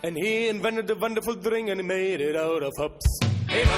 And he invented a wonderful drink and he made it out of hops.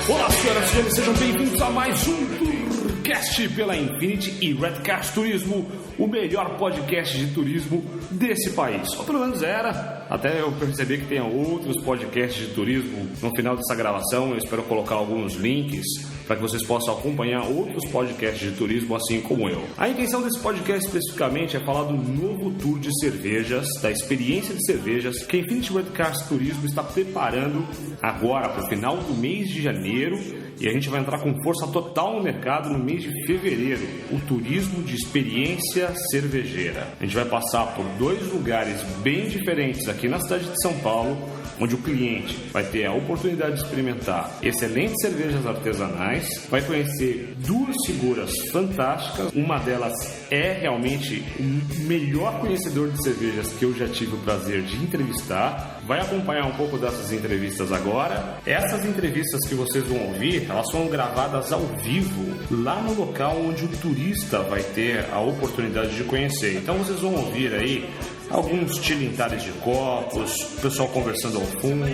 Olá, senhoras e senhores, sejam bem-vindos a mais um Tourcast pela Infinity e Redcast Turismo, o melhor podcast de turismo desse país. Ou pelo menos era, até eu perceber que tem outros podcasts de turismo. No final dessa gravação eu espero colocar alguns links para que vocês possam acompanhar outros podcasts de turismo assim como eu. A intenção desse podcast especificamente é falar do novo tour de cervejas, da experiência de cervejas que a Infinity Redcast Turismo está preparando agora para o final do mês de janeiro, e a gente vai entrar com força total no mercado no mês de fevereiro, o turismo de experiência cervejeira. A gente vai passar por dois lugares bem diferentes aqui na cidade de São Paulo, onde o cliente vai ter a oportunidade de experimentar excelentes cervejas artesanais, vai conhecer duas figuras fantásticas, uma delas é realmente o melhor conhecedor de cervejas que eu já tive o prazer de entrevistar, vai acompanhar um pouco dessas entrevistas agora. Essas entrevistas que vocês vão ouvir, elas foram gravadas ao vivo, lá no local onde o turista vai ter a oportunidade de conhecer. Então vocês vão ouvir aí alguns tilintares de copos, o pessoal conversando ao fundo,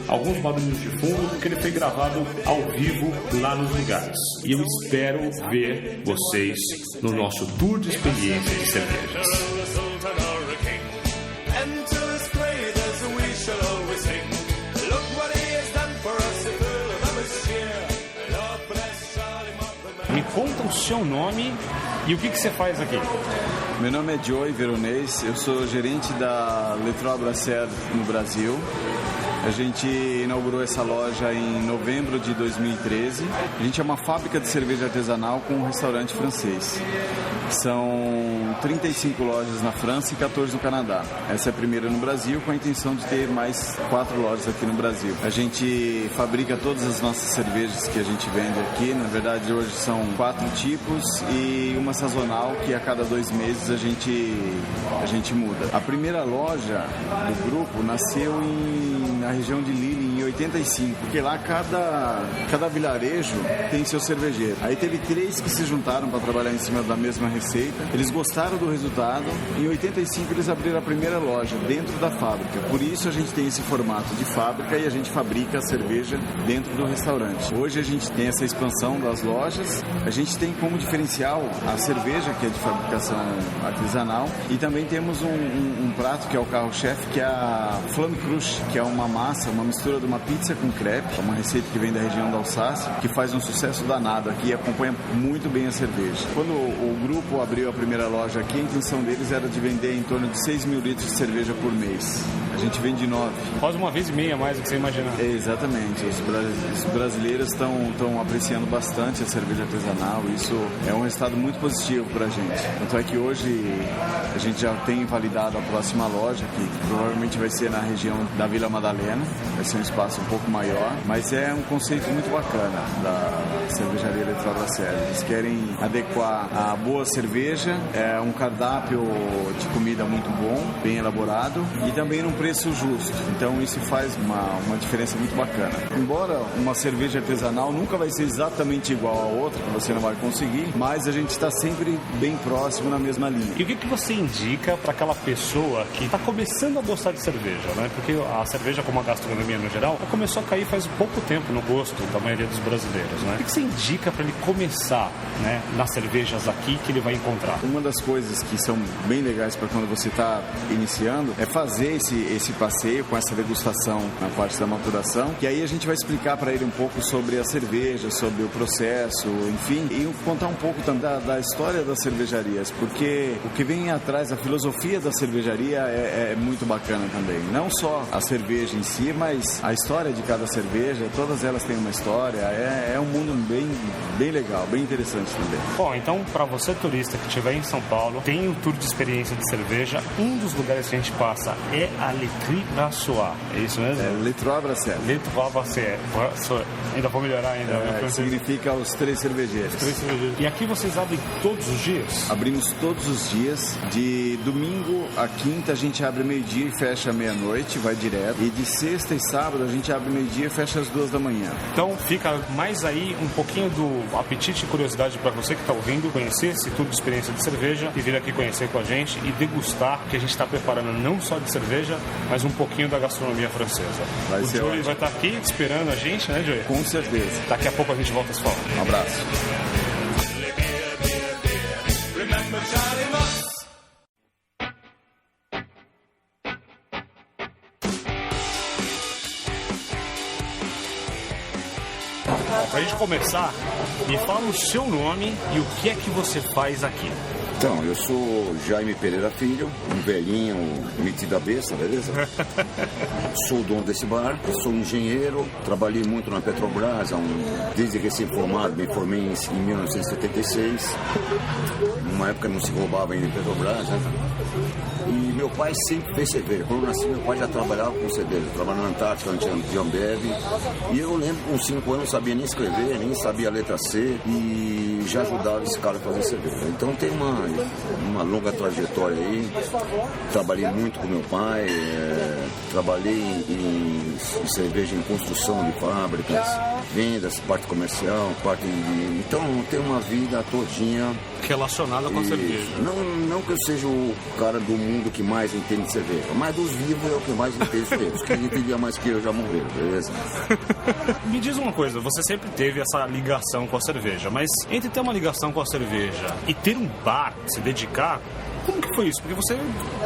alguns barulhos de fundo, porque ele foi gravado ao vivo lá nos lugares. E eu espero ver vocês no nosso tour de experiência de cervejas. Me conta o seu nome e o que você faz aqui. Meu nome é Joey Veronese, eu sou gerente da Letroy Brasserie no Brasil. A gente inaugurou essa loja em novembro de 2013. A gente é uma fábrica de cerveja artesanal com um restaurante francês. São 35 lojas na França e 14 no Canadá. Essa é a primeira no Brasil, com a intenção de ter mais 4 lojas aqui no Brasil. A gente fabrica todas as nossas cervejas que a gente vende aqui. Na verdade, hoje são 4 tipos e uma sazonal que a cada 2 meses a gente muda. A primeira loja do grupo nasceu na região de Lille em 85, porque lá cada vilarejo tem seu cervejeiro. Aí teve 3 que se juntaram para trabalhar em cima da mesma receita. Eles gostaram do resultado. Em 85 eles abriram a primeira loja dentro da fábrica. Por isso a gente tem esse formato de fábrica e a gente fabrica a cerveja dentro do restaurante. Hoje a gente tem essa expansão das lojas. A gente tem como diferencial a cerveja, que é de fabricação artesanal, e também temos um prato que é o carro-chefe, que é a Flamme Cruche, que é uma massa, uma mistura de uma pizza com crepe, uma receita que vem da região da Alsácia, que faz um sucesso danado aqui e acompanha muito bem a cerveja. Quando o grupo abriu a primeira loja aqui, a intenção deles era de vender em torno de 6 mil litros de cerveja por mês. A gente vende 9. Quase uma vez e meia mais do que você imaginava. Exatamente. Os brasileiros estão apreciando bastante a cerveja artesanal. Isso é um resultado muito positivo para a gente. Tanto é que hoje a gente já tem validado a próxima loja, que provavelmente vai ser na região da Vila Madalena. Vai ser um espaço um pouco maior, mas é um conceito muito bacana da cervejaria Letroy Brasserie. Eles querem adequar a boa cerveja, um cardápio de comida muito bom, bem elaborado e também num preço justo. Então isso faz uma diferença muito bacana. Embora uma cerveja artesanal nunca vai ser exatamente igual a outra, que você não vai conseguir, mas a gente está sempre bem próximo na mesma linha. E o que você indica para aquela pessoa que está começando a gostar de cerveja, né? Porque a cerveja, como a gastronomia no geral, começou a cair faz pouco tempo no gosto da maioria dos brasileiros, né? O que você indica para ele começar, né, nas cervejas aqui que ele vai encontrar? Uma das coisas que são bem legais para quando você está iniciando é fazer esse passeio com essa degustação na parte da maturação, que aí a gente vai explicar para ele um pouco sobre a cerveja, sobre o processo, enfim, e contar um pouco também da história das cervejarias, porque o que vem atrás, a filosofia da cervejaria é muito bacana também. Não só a cerveja em si, mas a história de cada cerveja, todas elas têm uma história, é um mundo bem legal, bem interessante também. Bom, então para você turista que estiver em São Paulo, tem um tour de experiência de cerveja, um dos lugares que a gente passa é a Letroy Brasserie, é isso mesmo? É Letroy Brasserie. Letroy Brasserie, ainda vou melhorar ainda. Significa os 3 cervejeiros. E aqui vocês abrem todos os dias? Abrimos todos os dias, de domingo a quinta a gente abre meio-dia e fecha meia-noite, vai direto, e de sexta e sábado a gente abre meio-dia e fecha às 2 da manhã. Então fica mais aí um pouquinho do apetite e curiosidade para você que está ouvindo, conhecer esse tour de experiência de cerveja e vir aqui conhecer com a gente e degustar, que a gente está preparando não só de cerveja, mas um pouquinho da gastronomia francesa. O Joey vai estar aqui esperando a gente, né, Joey? Com certeza. Daqui a pouco a gente volta a se falar. Um abraço. Pra gente começar, me fala o seu nome e o que é que você faz aqui. Então, eu sou Jaime Pereira Filho, um velhinho metido a besta, beleza? Sou o dono desse bar, sou engenheiro, trabalhei muito na Petrobras, desde recém-formado, me formei em 1976. Numa época não se roubava ainda em Petrobras, né? E meu pai sempre fez cerveja. Quando eu nasci, meu pai já trabalhava com cerveja. Trabalhava na Antártica, de Ambev. E eu lembro, com 5 anos, não sabia nem escrever, nem sabia a letra C. E já ajudava esse cara a fazer cerveja. Então tem uma longa trajetória aí. Trabalhei muito com meu pai. Trabalhei em cerveja em construção de fábricas, vendas, parte comercial, parte de... Então tem uma vida todinha relacionada com a cerveja. Não que eu seja o cara do mundo que mais entende de cerveja, mas dos vivos é o que mais entende de cerveja. Quem entendia mais que eu já morreu, beleza? Me diz uma coisa, você sempre teve essa ligação com a cerveja, mas entre ter uma ligação com a cerveja e ter um bar, se dedicar, como que foi isso? Porque você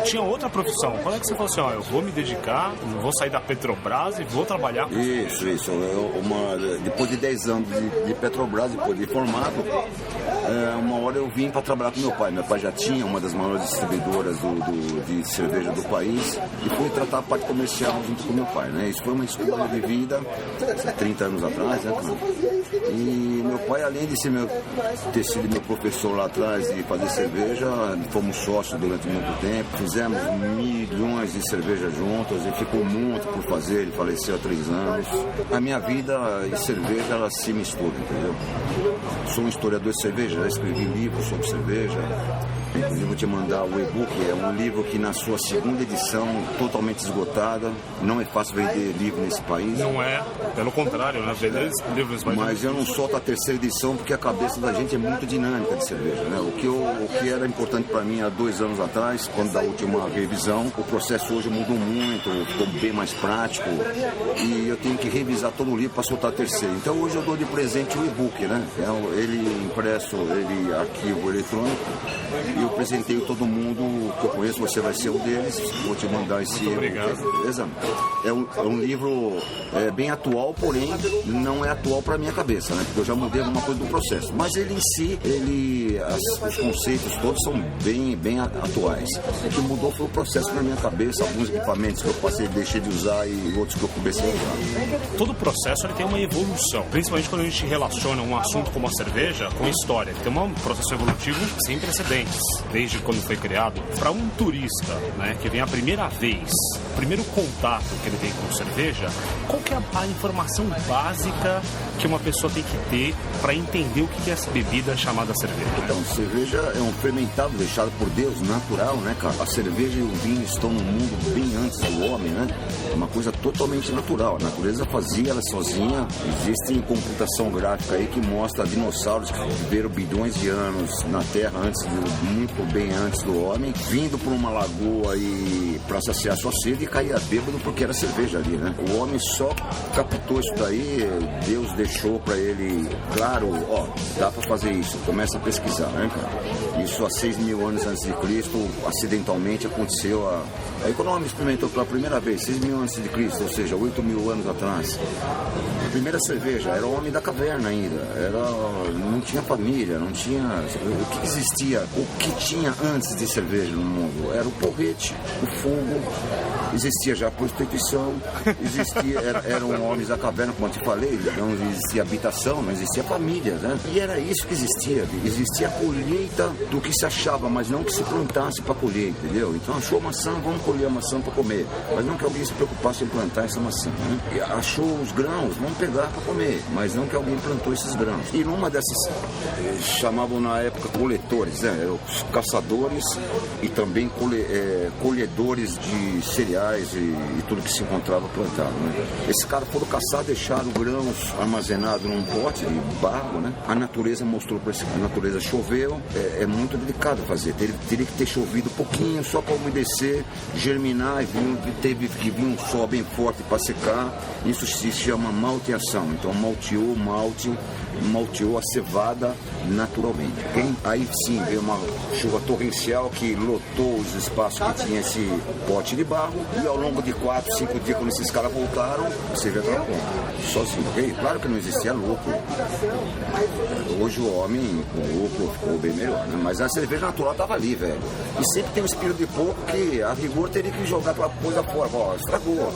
tinha outra profissão. Quando é que você falou assim, eu vou me dedicar, vou sair da Petrobras e vou trabalhar com isso? Isso. Depois de 10 anos de Petrobras, depois de formado, uma hora eu vim para trabalhar com meu pai. Meu pai já tinha uma das maiores distribuidoras de cerveja do país e fui tratar a parte comercial junto com meu pai, né? Isso foi uma escolha de vida, 30 anos atrás, né, cara? E meu pai, além de ter sido meu professor lá atrás e fazer cerveja, fomos sócios durante muito tempo, fizemos milhões de cervejas juntos e ficou muito por fazer, ele faleceu há 3 anos. A minha vida e cerveja, ela se misturam, entendeu? Sou um historiador de cerveja, já escrevi livros sobre cerveja. Inclusive vou te mandar o e-book, é um livro que na sua 2ª edição, totalmente esgotada. Não é fácil vender livro nesse país. Não é, pelo contrário, né? Vender livros nesse país. Mas eu não solto a 3ª edição porque a cabeça da gente é muito dinâmica de cerveja, né? O que era importante para mim há 2 anos atrás, quando da última revisão, o processo hoje mudou muito, ficou bem mais prático e eu tenho que revisar todo o livro para soltar a 3ª. Então hoje eu dou de presente o e-book, né? Ele impresso, ele arquivo eletrônico. E eu presenteio todo mundo que eu conheço, você vai ser um deles. Vou te mandar esse livro. Obrigado. Beleza? É um livro bem atual, porém não é atual para minha cabeça, né? Porque eu já mudei alguma coisa do processo. Mas ele em si, os conceitos todos são bem atuais. O que mudou foi o processo na minha cabeça, alguns equipamentos que eu deixei de usar e outros que eu comecei a usar. Todo processo ele tem uma evolução, principalmente quando a gente relaciona um assunto como a cerveja com a história. Tem um processo evolutivo sem precedentes, desde quando foi criado. Para um turista, né, que vem a primeira vez, o primeiro contato que ele tem com cerveja, qual que é a informação básica que uma pessoa tem que ter para entender o que é essa bebida chamada cerveja? Então, cerveja é um fermentado deixado por Deus, natural, né, cara? A cerveja e o vinho estão no mundo bem antes do homem, né? É uma coisa totalmente natural. A natureza fazia ela sozinha. Existe computação gráfica aí que mostra dinossauros que viveram bilhões de anos na Terra muito bem antes do homem, vindo por uma lagoa e para saciar sua sede e caía bêbado porque era cerveja ali, né? O homem só captou isso daí, Deus deixou para ele, claro, dá para fazer isso, começa a pesquisar, né, cara? Isso há 6.000 anos antes de Cristo, acidentalmente aconteceu aí quando o homem experimentou pela primeira vez, 6.000 antes de Cristo, ou seja, 8.000 anos atrás, a primeira cerveja era o homem da caverna ainda, não tinha família, não tinha... O que existia, o que tinha antes de cerveja no mundo? Era o porrete, o fogo, existia já a prostituição, eram homens da caverna, como eu te falei, não existia habitação, não existia família, né? E era isso que existia a colheita do que se achava, mas não que se plantasse para colher, entendeu? Então achou maçã, vamos colher a maçã para comer, mas não que alguém se preocupasse em plantar essa maçã, né? E achou os grãos, vamos pegar para comer, mas não que alguém plantou esses grãos. E numa dessas, chamavam na época coletores, né? Os caçadores e também colhedores de cereais cereais e tudo que se encontrava plantado, né? Esses caras foram caçar, deixaram grãos armazenados num pote de barro, né? A natureza mostrou para a natureza choveu, é muito delicado fazer, teria que ter chovido pouquinho só para umedecer, germinar, teve que vir um sol bem forte para secar. Isso se chama malteação. Então malteou a cevada naturalmente, ok? Aí sim veio uma chuva torrencial que lotou os espaços que tinha esse pote de barro, e ao longo de 4, 5 dias, quando esses caras voltaram, a cerveja estava pronta, sozinho, ok? Claro que não existia lucro. Hoje o homem, com lucro, ficou bem melhor, né? Mas a cerveja natural estava ali, velho. E sempre tem um espírito de porco que a rigor teria que jogar aquela coisa fora. Ó, estragou.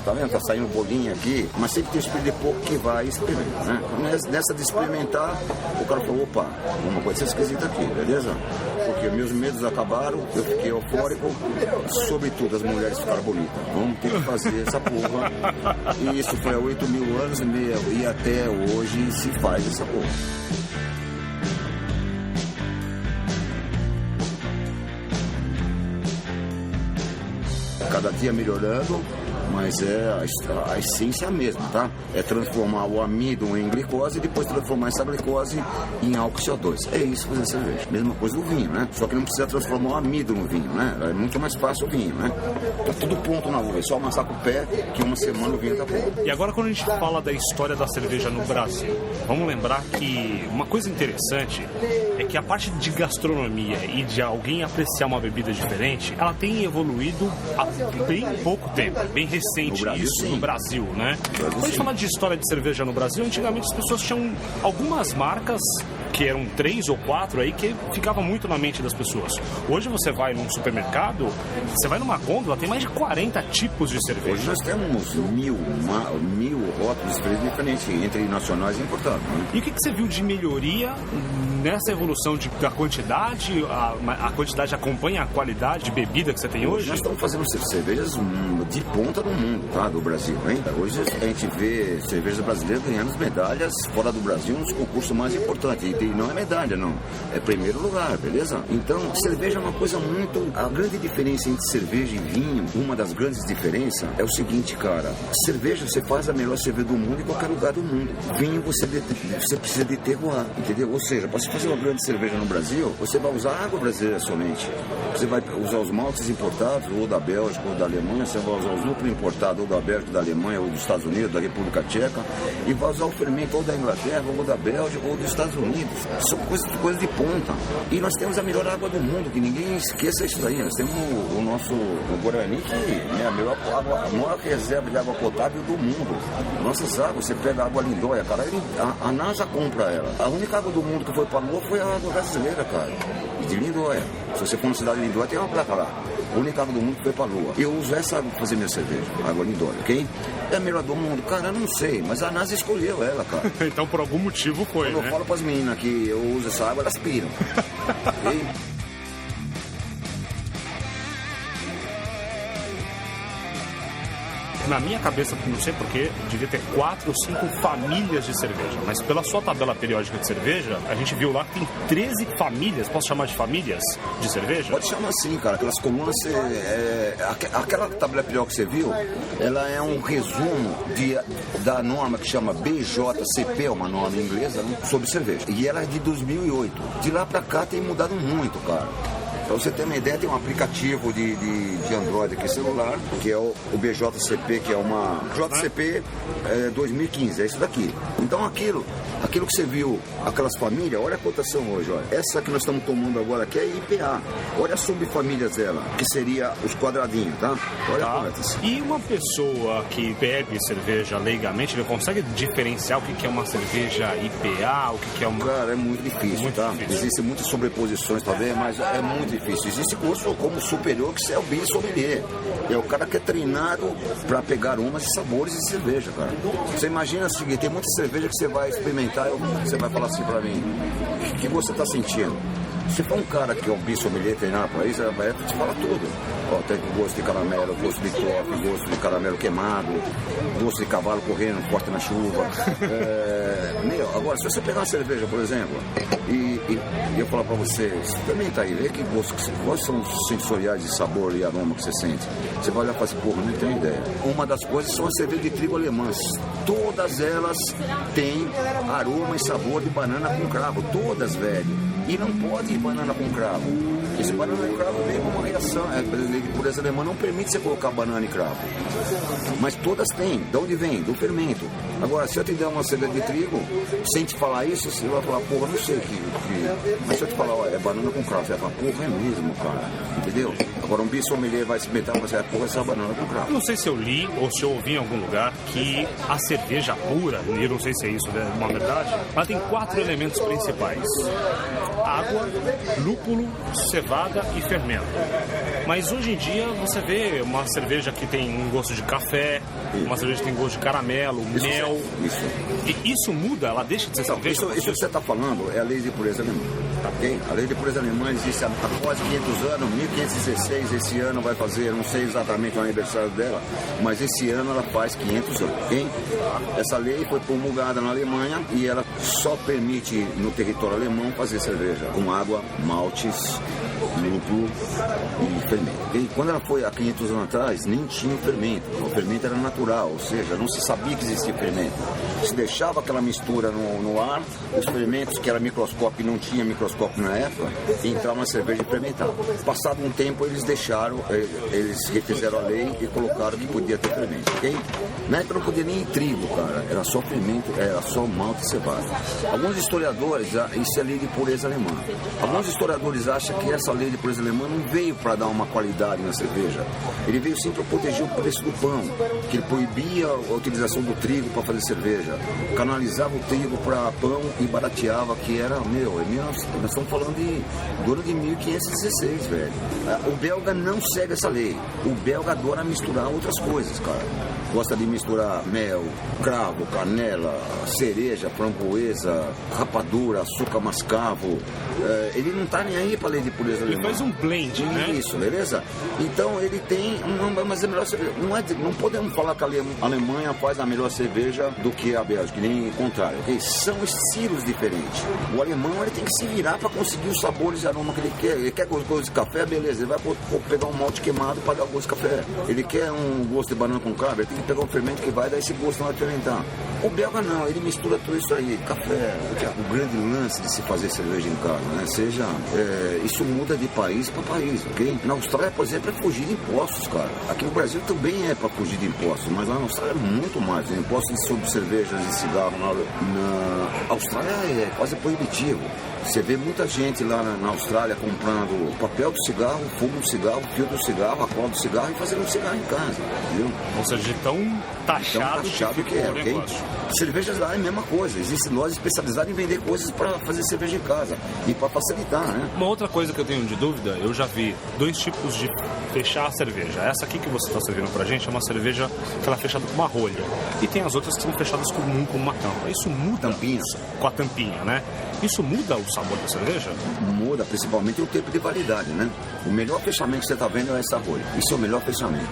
Tá vendo? Tá saindo bolinha aqui. Mas sempre tem um espírito de porco que vai experimentar, né? Nessa de experimentar, o cara falou, opa, uma coisa esquisita aqui, beleza? Porque meus medos acabaram, eu fiquei eufórico, sobretudo as mulheres ficaram bonitas. Vamos ter que fazer essa porra. E isso foi há 8.000 anos e até hoje se faz essa porra. Cada dia melhorando, mas a essência mesma, tá? É transformar o amido em glicose e depois transformar essa glicose em álcool CO2. É isso fazer cerveja. Mesma coisa do vinho, né? Só que não precisa transformar o amido no vinho, né? É muito mais fácil o vinho, né? Tá tudo pronto na uva, é só amassar com o pé que uma semana o vinho tá pronto. E agora quando a gente fala da história da cerveja no Brasil, vamos lembrar que uma coisa interessante é que a parte de gastronomia e de alguém apreciar uma bebida diferente, ela tem evoluído há bem pouco tempo, bem recente isso no Brasil, né? Quando a gente fala de história de cerveja no Brasil, antigamente as pessoas tinham algumas marcas que eram 3 ou 4 aí que ficava muito na mente das pessoas. Hoje você vai num supermercado, você vai numa gôndola, tem mais de 40 tipos de cerveja. Hoje nós temos mil rótulos diferentes entre nacionais e importados, né? E o que você viu de melhoria nessa evolução da quantidade? A quantidade acompanha a qualidade de bebida que você tem hoje? Nós estamos fazendo cervejas de ponta no mundo, tá? Do Brasil, hein? Hoje a gente vê cervejas brasileiras ganhando medalhas fora do Brasil nos concursos mais importantes. E não é medalha, não. É primeiro lugar, beleza? Então, cerveja é uma coisa muito... A grande diferença entre cerveja e vinho, uma das grandes diferenças, é o seguinte, cara. Cerveja, você faz a melhor cerveja do mundo em qualquer lugar do mundo. Vinho, você precisa de terroir, entendeu? Ou seja, para você fazer uma grande cerveja no Brasil, você vai usar água brasileira somente. Você vai usar os maltes importados, ou da Bélgica, ou da Alemanha. Você vai usar os lúpulos importados, ou da Bélgica, da Alemanha, ou dos Estados Unidos, da República Tcheca. E vai usar o fermento ou da Inglaterra, ou da Bélgica, ou dos Estados Unidos. São coisas de ponta. E nós temos a melhor água do mundo, que ninguém esqueça isso daí. Nós temos o nosso Guarani, que é a maior reserva de água potável do mundo. Nossas águas, você pega a água Lindóia, cara, a NASA compra ela. A única água do mundo que foi para a Lua foi a água brasileira, cara. E de Lindóia. Se você for na cidade de Lindóia, tem uma placa lá. A única água do mundo que foi para a Lua. Eu uso essa água para fazer minha cerveja, água Lindóia, ok? É a melhor do mundo. Cara, eu não sei, mas a NASA escolheu ela, cara. Então, por algum motivo foi, Quando eu falo para as meninas que eu uso essa água, elas piram. Ok? Na minha cabeça, não sei porquê, devia ter 4 ou 5 famílias de cerveja. Mas pela sua tabela periódica de cerveja, a gente viu lá que tem 13 famílias. Posso chamar de famílias de cerveja? Pode chamar assim, cara. Aquelas colunas, aquela tabela periódica que você viu, ela é um resumo da norma que chama BJCP, uma norma inglesa, né, sobre cerveja. E ela é de 2008. De lá pra cá tem mudado muito, cara. Pra você ter uma ideia, tem um aplicativo de Android aqui, celular, que é o BJCP, que é uma... JCP 2015, é isso daqui. Então aquilo que você viu, aquelas famílias, olha a cotação hoje, olha. Essa que nós estamos tomando agora aqui é IPA. Olha as subfamílias dela, que seria os quadradinhos, tá? Olha a cotação. E uma pessoa que bebe cerveja leigamente, ele consegue diferenciar o que é uma cerveja IPA, o que é uma... Cara, é muito difícil, muito tá? Difícil. Existem muitas sobreposições também, mas é muito difícil. Existe curso como superior que você é o sommelier. É o cara que é treinado para pegar aromas e sabores de cerveja, cara. Você imagina o seguinte, tem muita cerveja que você vai experimentar, você vai falar assim para mim, o que você está sentindo? Se for um cara que é um bisommelier treinado para isso, vai te falar tudo. Ó, tem gosto de caramelo, gosto de toque, gosto de caramelo queimado, gosto de cavalo correndo forte na chuva. Agora, se você pegar uma cerveja, por exemplo, e eu falar para você, experimenta aí, vê que gosto, quais são os sensoriais de sabor e aroma que você sente. Você vai olhar e falar assim, porra, não tenho ideia. Uma das coisas são as cervejas de trigo alemãs. Todas elas têm aroma e sabor de banana com cravo. Todas, velho. E não pode ir banana com cravo. Esse banana com cravo vem com uma reação. A lei de pureza alemã não permite você colocar banana e cravo. Mas todas têm. De onde vem? Do fermento. Agora, se eu te der uma cerveja de trigo, sem te falar isso, você vai falar, porra, não sei o que. Mas se eu te falar, ó, é banana com cravo, você vai falar, porra, é mesmo, cara. Entendeu? Agora um bisommelier vai experimentar, você vai, porra, essa banana com cravo. Não sei se eu li ou se eu ouvi em algum lugar que a cerveja pura, e eu não sei se é isso, né, uma verdade, ela tem 4 elementos principais: água, lúpulo, cevada e fermento. Mas hoje em dia você vê uma cerveja que tem um gosto de café, uma cerveja que tem gosto de caramelo, mel. E isso muda? Ela deixa de ser cerveja? Isso que você está falando é a lei de pureza alemã. Okay? A lei de pureza alemã existe há quase 500 anos, 1516, esse ano vai fazer, não sei exatamente o aniversário dela, mas esse ano ela faz 500 anos. Okay? Essa lei foi promulgada na Alemanha e ela só permite no território alemão fazer cerveja com água, maltes, lúpulo e fermento. E quando ela foi há 500 anos atrás, nem tinha fermento. O fermento era natural, ou seja, não se sabia que existia fermento. Se deixava aquela mistura no ar, os fermentos, que era microscópio e não tinha microscópio na época, entravam na cerveja e fermentavam. Passado um tempo, eles refizeram a lei e colocaram que podia ter fermento. Okay? Na época não podia nem trigo, cara, era só fermento, era só malte e cevada. Alguns historiadores, isso é lei de pureza alemã. Alguns historiadores acham que essa lei de pureza alemã não veio para dar uma qualidade na cerveja. Ele veio sim para proteger o preço do pão, que ele proibia a utilização do trigo para fazer cerveja, canalizava o trigo para pão e barateava, que era, nós estamos falando do ano de 1516, velho. O belga não segue essa lei. O belga adora misturar outras coisas, cara. Gosta de misturar mel, cravo, canela, cereja, framboesa, rapadura, açúcar mascavo. Ele não tá nem aí pra lei de pureza alemã. Ele faz um blend, né? Isso, beleza? Então ele tem mas é melhor cerveja. Não podemos falar que a Alemanha faz a melhor cerveja do que a Bélgica, nem o contrário, ok? São estilos diferentes. O alemão ele tem que se virar para conseguir os sabores e aroma que ele quer. Ele quer gosto de café, beleza. Ele vai pegar um malte queimado para dar o gosto de café. Ele quer um gosto de banana com cravo, ele tem que pegar um fermento que vai dar esse gosto, não vai fermentar. O belga não, ele mistura tudo isso aí. Café, o grande lance de se fazer cerveja em casa, né? Isso muda de país para país, ok? Na Austrália, por exemplo, é fugir de impostos, cara. Aqui no Brasil também é para fugir de impostos, mas lá na Austrália é muito mais. O imposto sobre cervejas e cigarro na Austrália é quase proibitivo. Você vê muita gente lá na Austrália comprando papel do cigarro, fumo do cigarro, filtro do cigarro, a cola do cigarro e fazendo um cigarro em casa, entendeu? Ou seja, de tão taxado que é, ok? Cervejas lá é a mesma coisa. Existem lojas especializadas em vender coisas para fazer cerveja em casa e para facilitar, né? Uma outra coisa que eu tenho de dúvida, eu já vi 2 tipos de fechar a cerveja. Essa aqui que você está servindo pra gente é uma cerveja que ela é fechada com uma rolha. E tem as outras que são fechadas com uma tampa. Isso muda tampinha. Com a tampinha, né? Isso muda o sabor da cerveja? Muda, principalmente o tempo de validade, né? O melhor fechamento que você está vendo é essa rolha. Isso é o melhor fechamento.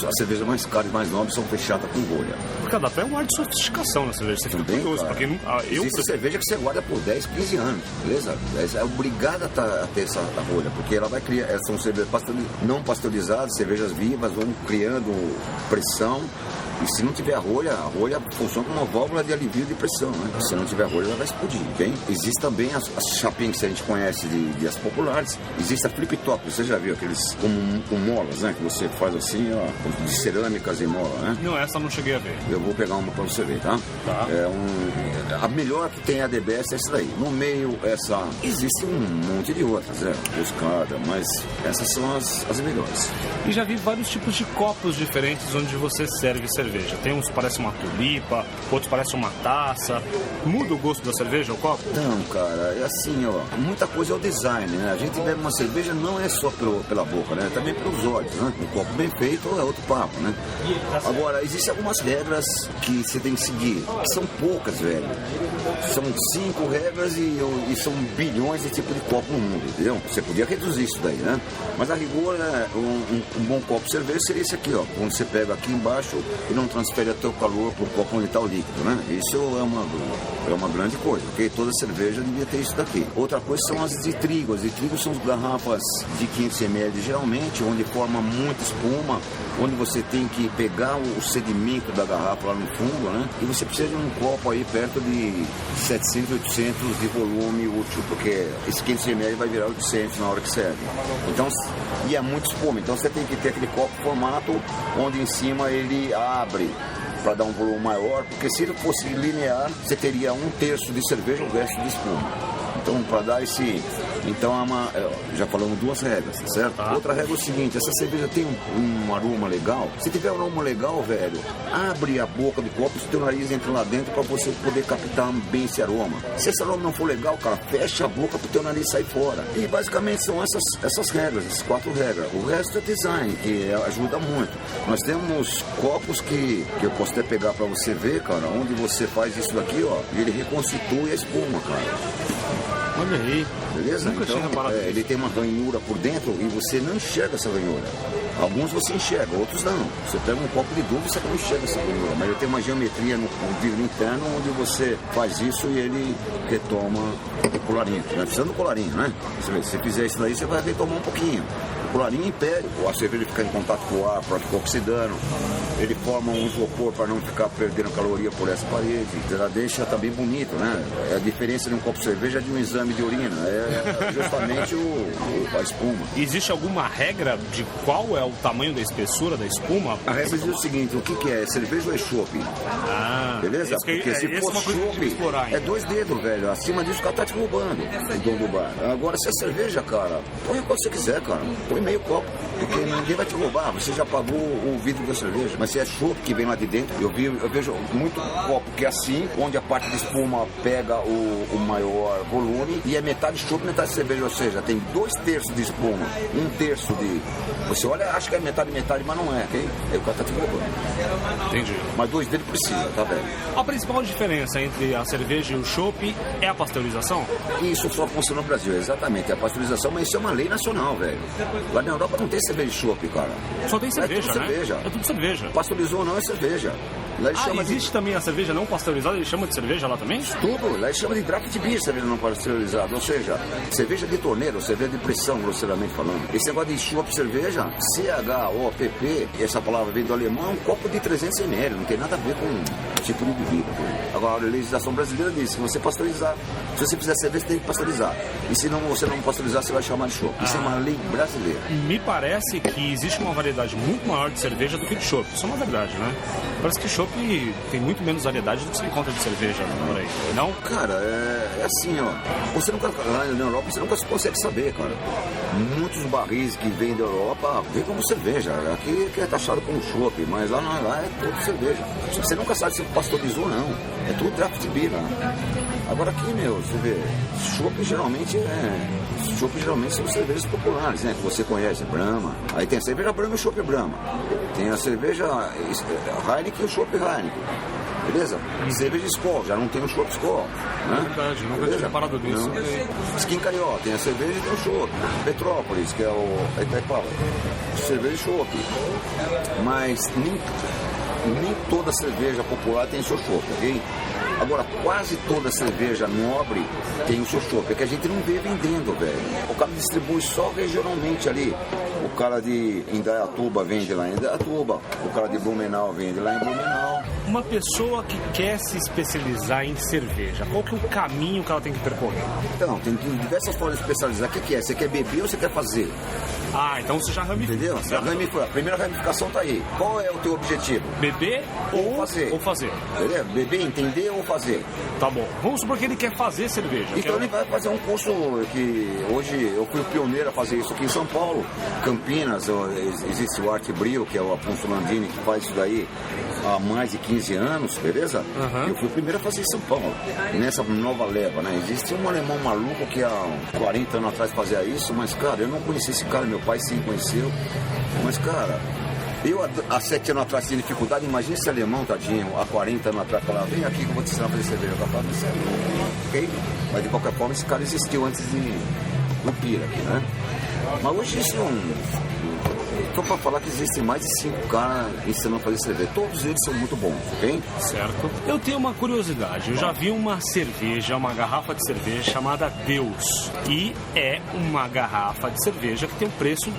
As cervejas mais caras e mais nobres são fechadas com rolha. Porque dá até um ar de sofisticação na cerveja. Você fica curioso. Porque existe cerveja que você guarda por 10, 15 anos, beleza? É obrigada a ter essa rolha, porque ela vai criar... São cervejas não pasteurizadas, cervejas vivas, vão criando pressão. E se não tiver a rolha funciona como uma válvula de alivio de pressão, né? Se não tiver a rolha, ela vai explodir, ok? Existe também as chapinhas que a gente conhece de as populares. Existe a flip top, você já viu aqueles com molas, né? Que você faz assim, ó, de cerâmicas e mola, né? Não, essa eu não cheguei a ver. Eu vou pegar uma pra você ver, tá? Tá. A melhor que tem a DBS é essa daí. No meio, existe um monte de outras, buscada, mas essas são as melhores. E já vi vários tipos de copos diferentes onde você serve cerveja. cerveja? Tem uns que parecem uma tulipa, outros parecem uma taça. Muda o gosto da cerveja, o copo? Não, cara, é assim, ó. Muita coisa é o design, né? A gente bebe uma cerveja não é só pela boca, né? Também pelos olhos, né? Um copo bem feito é outro papo, né? Agora, existem algumas regras que você tem que seguir, que são poucas, velho. São 5 regras e são bilhões de tipos de copo no mundo, entendeu? Você podia reduzir isso daí, né? Mas a rigor, né, um bom copo de cerveja seria esse aqui, ó. Quando você pega aqui embaixo e não transfere até o calor pro copo onde está o líquido, né? Isso é uma grande coisa, porque toda cerveja devia ter isso daqui. Outra coisa são as de trigo. As de trigo são garrafas de 500 ml, geralmente, onde forma muita espuma, onde você tem que pegar o sedimento da garrafa lá no fundo, né? E você precisa de um copo aí perto de 700, 800 de volume útil, porque esse 500 ml vai virar 800 na hora que serve. Então, e é muito espuma, então você tem que ter aquele copo formato onde em cima ele abre para dar um volume maior, porque se ele fosse linear, você teria 1/3 de cerveja, o resto de espuma. Então, para dar esse... Então, já falamos 2 regras, tá certo? Outra regra é o seguinte, essa cerveja tem um aroma legal. Se tiver um aroma legal, velho, abre a boca do copo, se o teu nariz entra lá dentro para você poder captar bem esse aroma. Se esse aroma não for legal, cara, fecha a boca pro teu nariz sair fora. E basicamente são essas regras, essas 4 regras. O resto é design, que ajuda muito. Nós temos copos que eu posso até pegar para você ver, cara, onde você faz isso daqui, ó, e ele reconstitui a espuma, cara. Olha aí. Beleza? Nunca tinha reparado nisso. Ele tem uma ranhura por dentro e você não enxerga essa ranhura. Alguns você enxerga, outros não. Você pega um copo de dúvida e você não enxerga essa ranhura. Mas ele tem uma geometria no vidro interno onde você faz isso e ele retoma o colarinho. Não é precisando do colarinho, né? Se fizer isso daí, você vai retomar um pouquinho. O colarinho impede a cerveja ficar em contato com o ar, para ficar oxidando. Ele forma um isopor para não ficar perdendo caloria por essa parede. Ela deixa também bonito, né? A diferença de um copo de cerveja é de um exame de urina. É justamente a espuma. Existe alguma regra de qual é o tamanho da espessura da espuma? A regra diz o seguinte, o que é? Cerveja ou é chopp? Beleza? Porque se for chopp, é 2 dedos, velho. Acima disso o cara tá te roubando, o dono do bar. Agora, se é cerveja, cara, põe quando você quiser, cara. Põe meio copo, porque ninguém vai te roubar. Você já pagou o vidro da cerveja. Mas se é chopp que vem lá de dentro, eu vejo muito copo que é assim, onde a parte de espuma pega o maior volume e é metade chopp, metade cerveja. Ou seja, tem 2/3 de espuma, 1/3 de... Você olha, acha que é metade, mas não é, ok? Aí o cara tá te roubando. Entendi. Mas 2 dedos precisa, tá velho? A principal diferença entre a cerveja e o chopp é a pasteurização? Isso só funciona no Brasil, exatamente. A pasteurização, mas isso é uma lei nacional, velho. Lá na Europa não tem cerveja de chopp, cara. Só tem cerveja, é tudo né? cerveja. É tudo cerveja. Pasteurizou ou não é cerveja. Lá existe também a cerveja não pasteurizada, eles chamam de cerveja lá também? Tudo, lá eles chamam de draft beer, cerveja não pasteurizada, ou seja, cerveja de torneira, cerveja de pressão, grosseiramente falando. Esse negócio de chopp cerveja, CHOPP, essa palavra vem do alemão, é um copo de 300 ml, não tem nada a ver com tipo de bebida. Agora, a legislação brasileira diz que você pasteurizar, se você fizer cerveja, você tem que pasteurizar. E se você não pasteurizar, você vai chamar de chopp. Isso é uma lei brasileira. Me parece que existe uma variedade muito maior de cerveja do que de chopp. Isso é uma verdade, né? Parece que chopp tem muito menos variedade do que você encontra de cerveja por aí, não? Cara, é assim, ó. Você nunca, lá na Europa, você nunca consegue saber, cara. Muitos barris que vêm da Europa vêm como cerveja. Aqui é taxado como chopp, mas lá é tudo cerveja. Você nunca sabe se pasteurizou ou não. É tudo draft beer lá. Agora aqui, você vê, chopp geralmente são cervejas populares, né? Que você conhece, Brahma. Aí tem a cerveja Brahma e o chopp Brahma. Tem a cerveja Heineken e o chopp Heineken. Beleza? Cerveja Skol, já não tem o chopp Skol, né? Verdade, nunca tinha reparado nisso. Skin Carió, tem a cerveja e tem o chopp. Petrópolis, que é o Itaipava. Cerveja e chopp. Mas nem toda cerveja popular tem seu chopp, ok? Agora, quase toda cerveja nobre tem o seu chopp. É que a gente não vê vendendo, velho. O cara distribui só regionalmente ali. O cara de Indaiatuba vende lá em Indaiatuba. O cara de Blumenau vende lá em Blumenau. Uma pessoa que quer se especializar em cerveja, qual que é o caminho que ela tem que percorrer? Então, tem diversas formas de especializar. O que é? Você quer beber ou você quer fazer? Então você já ramificou. Entendeu? A primeira ramificação tá aí. Qual é o teu objetivo? Beber ou fazer? Entendeu? Beber, entender ou fazer? Tá bom. Vamos supor que ele quer fazer cerveja. Então ele vai fazer um curso que hoje eu fui o pioneiro a fazer isso aqui em São Paulo, Campinas existe o Arte Bril, que é o Afonso Landini, que faz isso daí há mais de 15 anos, beleza? Eu fui o primeiro a fazer em São Paulo, nessa nova leva, né? Existe um alemão maluco que há 40 anos atrás fazia isso, mas, cara, eu não conheci esse cara, meu pai sim conheceu, mas, cara, eu há 7 anos atrás tinha dificuldade, imagina esse alemão, tadinho, há 40 anos atrás, falava, vem aqui que eu vou te ensinar a fazer cerveja, eu falava, isso é louco, ok? Mas de qualquer forma, esse cara existiu antes do Pira aqui, né? Mas hoje isso não... Estou para falar que existem mais de 5 caras ensinando a fazer cerveja. Todos eles são muito bons, ok? Certo. Eu tenho uma curiosidade. Eu já vi uma cerveja, uma garrafa de cerveja chamada Deus. E é uma garrafa de cerveja que tem um preço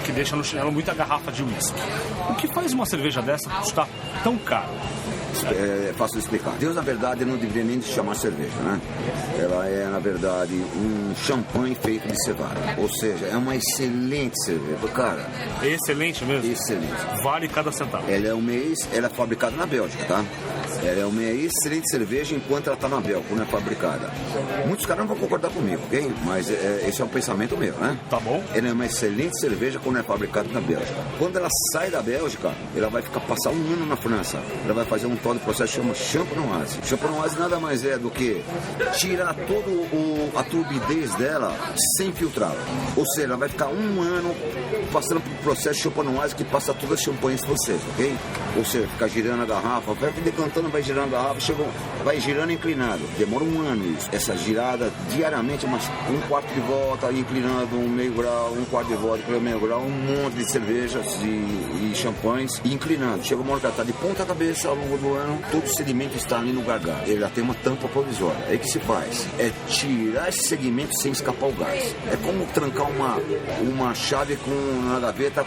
que deixa no chinelo muita garrafa de uísque. O que faz uma cerveja dessa custar tão caro? É fácil de explicar. Deus, na verdade, não deveria nem se chamar cerveja, né? Ela é, na verdade, um champanhe feito de cevada. Ou seja, é uma excelente cerveja. Cara... Excelente mesmo? Excelente. Vale cada centavo. Ela é fabricada na Bélgica, tá? Ela é uma excelente cerveja enquanto ela está na Bélgica, quando é fabricada. Muitos caras não vão concordar comigo, ok? Mas esse é um pensamento meu, né? Tá bom. Ela é uma excelente cerveja quando é fabricada na Bélgica. Quando ela sai da Bélgica, ela vai passar um ano na França. Ela vai fazer um tal de processo que chama champenoise. Champenoise nada mais é do que tirar toda a turbidez dela sem filtrá-la. Ou seja, ela vai ficar um ano passando por processo champenoise que passa todas as champanhes francesas, ok? Ou seja, fica girando a garrafa, vai decantando, vai girando a garrafa, vai girando inclinado. Demora um ano isso. Essa girada diariamente, mas um quarto de volta, inclinando um meio grau, um quarto de volta, meio grau, um monte de cervejas e champanhes, e inclinando. Chega uma hora que ela está de ponta cabeça ao longo do ano, todo o sedimento está ali no gargalo. Ele já tem uma tampa provisória. Aí o que se faz? É tirar esse segmento sem escapar o gás. É como trancar uma chave na gaveta,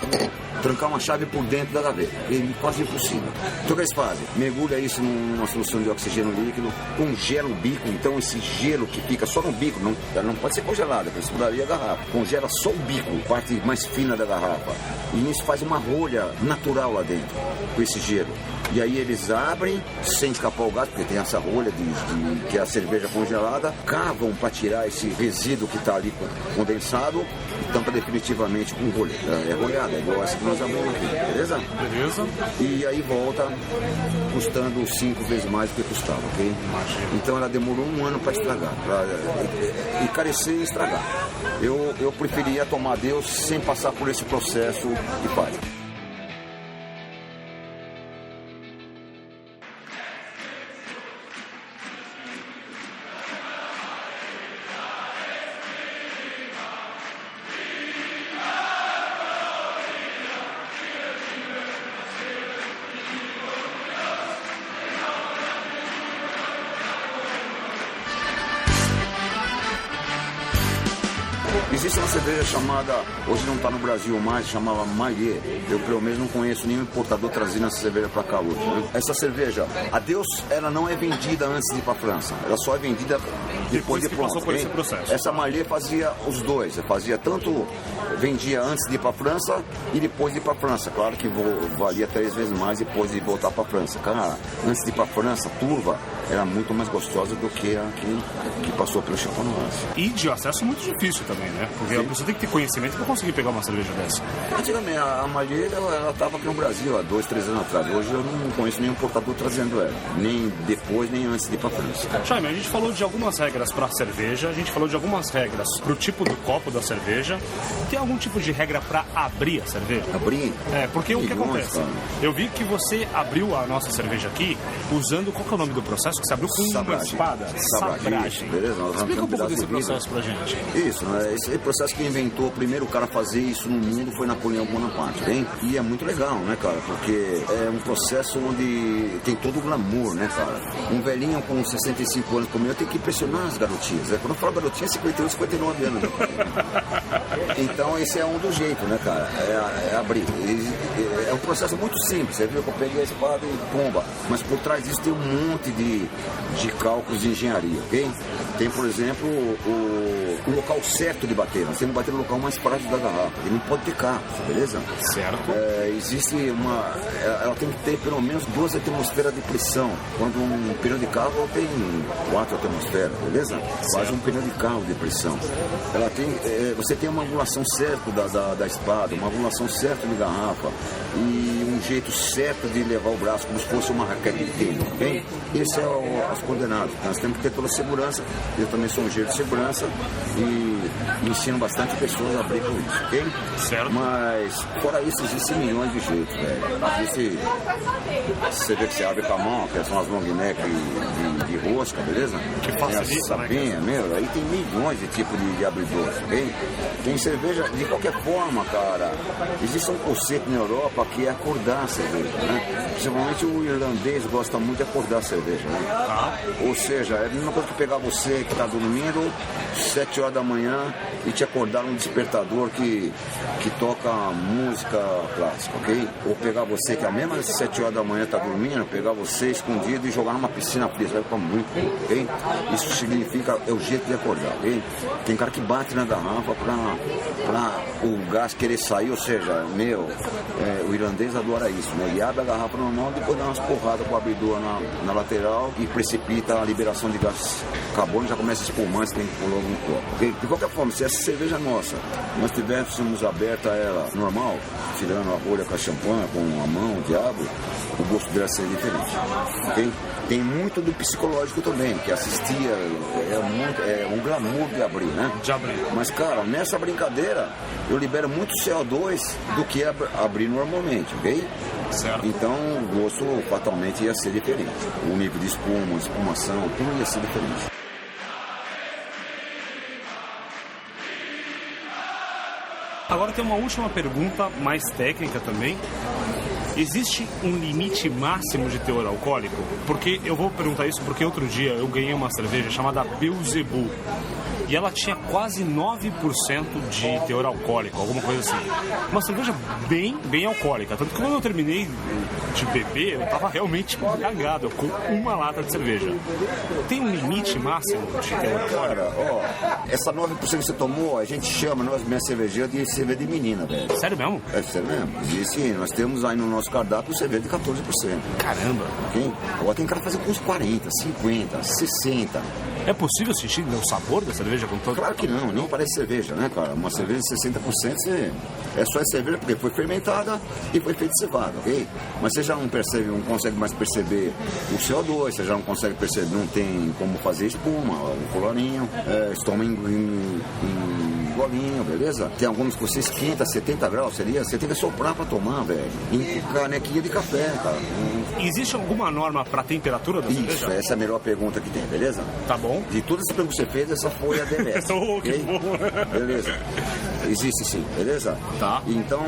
trancar uma chave por dentro da gaveta. É quase impossível. Então o que eles fazem? Mergulha isso numa solução de oxigênio líquido, congela o bico, então esse gelo que fica só no bico, ela não pode ser congelada, porque isso mudaria a garrafa. Congela só o bico, a parte mais fina da garrafa. E isso faz uma rolha natural lá dentro, com esse gelo. E aí eles abrem, sem escapar o gás, porque tem essa rolha que é a cerveja congelada, cavam para tirar esse resíduo que está ali condensado e tampa definitivamente com rolha. É rolhada, é igual essa que nós abrimos aqui, beleza? Beleza. E aí volta custando 5 vezes mais do que custava, ok? Então ela demorou um ano para estragar, para encarecer e estragar. Eu preferia tomar Deus sem passar por esse processo que faz. Existe uma cerveja chamada, hoje não está no Brasil mais, chamava Maillet. Eu pelo menos não conheço nenhum importador trazendo essa cerveja para cá hoje, né? Essa cerveja, a Deus, ela não é vendida antes de ir para a França. Ela só é vendida depois de pronto. Por esse processo. Essa Maillet fazia os dois. Fazia tanto, vendia antes de ir para a França e depois de ir para a França. Claro que valia 3 vezes mais depois de voltar para a França. Cara, antes de ir para a França, a turva era muito mais gostosa do que a que passou pelo Champenoise. E de acesso muito difícil também, né? Porque você tem que ter conhecimento para conseguir pegar uma cerveja dessa. Antigamente, a Maillet, ela estava aqui no Brasil há 2, 3 anos atrás. Hoje eu não conheço nenhum importador trazendo ela. Nem depois, nem antes de ir para a França. Jaime, a gente falou de algumas regras para a cerveja, a gente falou de algumas regras para o tipo do copo da cerveja. Tem algum tipo de regra para abrir a cerveja? Abrir? Porque o que acontece? Cara. Eu vi que você abriu a nossa cerveja aqui usando, qual que é o nome do processo? Que você abriu com uma espada? Sabragem. Beleza? Explica um pouco desse processo pra gente. Isso, né? Esse processo que inventou, o primeiro cara a fazer isso no mundo foi Napoleão Bonaparte, hein? E é muito legal, né, cara? Porque é um processo onde tem todo o glamour, né, cara? Um velhinho com 65 anos como eu tem que impressionar as garotinhas. Quando eu falo garotinha, 51, 59 anos. Então esse é um dos jeitos, né, cara? É abrir. é um processo muito simples. Você viu que eu peguei a espada e pomba. Mas por trás disso tem um monte de cálculos de engenharia, ok? Tem, por exemplo, o local certo de bater. Nós temos que bater no local mais prático da garrafa. E não pode ter carro, beleza? Certo. Existe ela tem que ter pelo menos 2 atmosferas de pressão. Quando um pneu de carro tem 4 atmosferas, beleza? Quase um pneu de carro de pressão. Ela tem, você tem uma angulação certa da espada, uma angulação certa de garrafa e um jeito certo de levar o braço, como se fosse uma raquete de tênis, ok? Esses são os coordenados. Nós temos que ter toda a segurança. Eu também sou um engenheiro de segurança e ensino bastante pessoas a abrir com isso, ok? Certo. Mas, fora isso, existem milhões de jeitos, velho. Existe, você vê que você abre com a mão, que são as long neck de rosca, beleza? Que tem a facilita, sapinha, meu, aí tem milhões de tipos de abridores, ok? Tem cerveja, de qualquer forma, cara, existe um conceito na Europa que é acordar a cerveja, né? Principalmente o irlandês gosta muito de acordar a cerveja, né? Ou seja, é a mesma coisa que pegar você que está dormindo 7 horas da manhã e te acordar um despertador que toca música clássica, ok? Ou pegar você que a mesma 7 horas da manhã está dormindo, pegar você escondido e jogar numa piscina fria, vai ficar muito bom, ok? Isso significa, é o jeito de acordar, ok? Tem cara que bate na garrafa pra o gás querer sair, ou seja, o irlandês adora isso, né? Ele abre a garrafa normal, depois dá umas porradas com o abridor na lateral e precipita a liberação de gás carbônico, já começa a espumar, você tem que pôr logo no copo, ok? De qualquer forma, se essa cerveja nossa, nós tivéssemos aberta ela normal, tirando a rolha com a champanhe, com a mão, o diabo, o gosto dela seria diferente, ok? Tem muito do psicológico também, que assistia, é um glamour de abrir, né? De abrir. Mas, cara, nessa brincadeira, eu libero muito CO2 do que abrir normalmente, ok? Certo. Então, o gosto fatalmente ia ser diferente. O nível de espuma, espumação, tudo ia ser diferente. Agora tem uma última pergunta, mais técnica também. Existe um limite máximo de teor alcoólico? Porque eu vou perguntar isso porque outro dia eu ganhei uma cerveja chamada Beelzebub. E ela tinha quase 9% de teor alcoólico, alguma coisa assim. Uma cerveja bem alcoólica. Tanto que quando eu terminei de beber, eu tava realmente cagado com uma lata de cerveja. Tem um limite máximo de teor alcoólico? Cara, ó, essa 9% que você tomou, a gente chama, minha cerveja de cerveja de menina, velho. Sério mesmo? É sério mesmo. Existe, nós temos aí no nosso cardápio cerveja de 14%. Caramba! Ok? Agora tem cara fazer com uns 40, 50, 60. É possível sentir o sabor da cerveja com todo? Claro que não, nem parece cerveja, né, cara? Uma cerveja de 60% é só cerveja porque foi fermentada e foi feita cevada, ok? Mas você já não percebe, não consegue mais perceber o CO2, você já não consegue perceber, não tem como fazer espuma, o colorinho, toma em golinho, beleza? Tem alguns que você esquenta 70 graus, você tem que soprar pra tomar, velho. Em canequinha de café, cara. Existe alguma norma pra temperatura da cerveja? Isso, essa é a melhor pergunta que tem, beleza? Tá bom. De todas as perguntas que você fez, essa foi a DMS. Okay? Beleza. Existe sim, beleza? Tá. Então,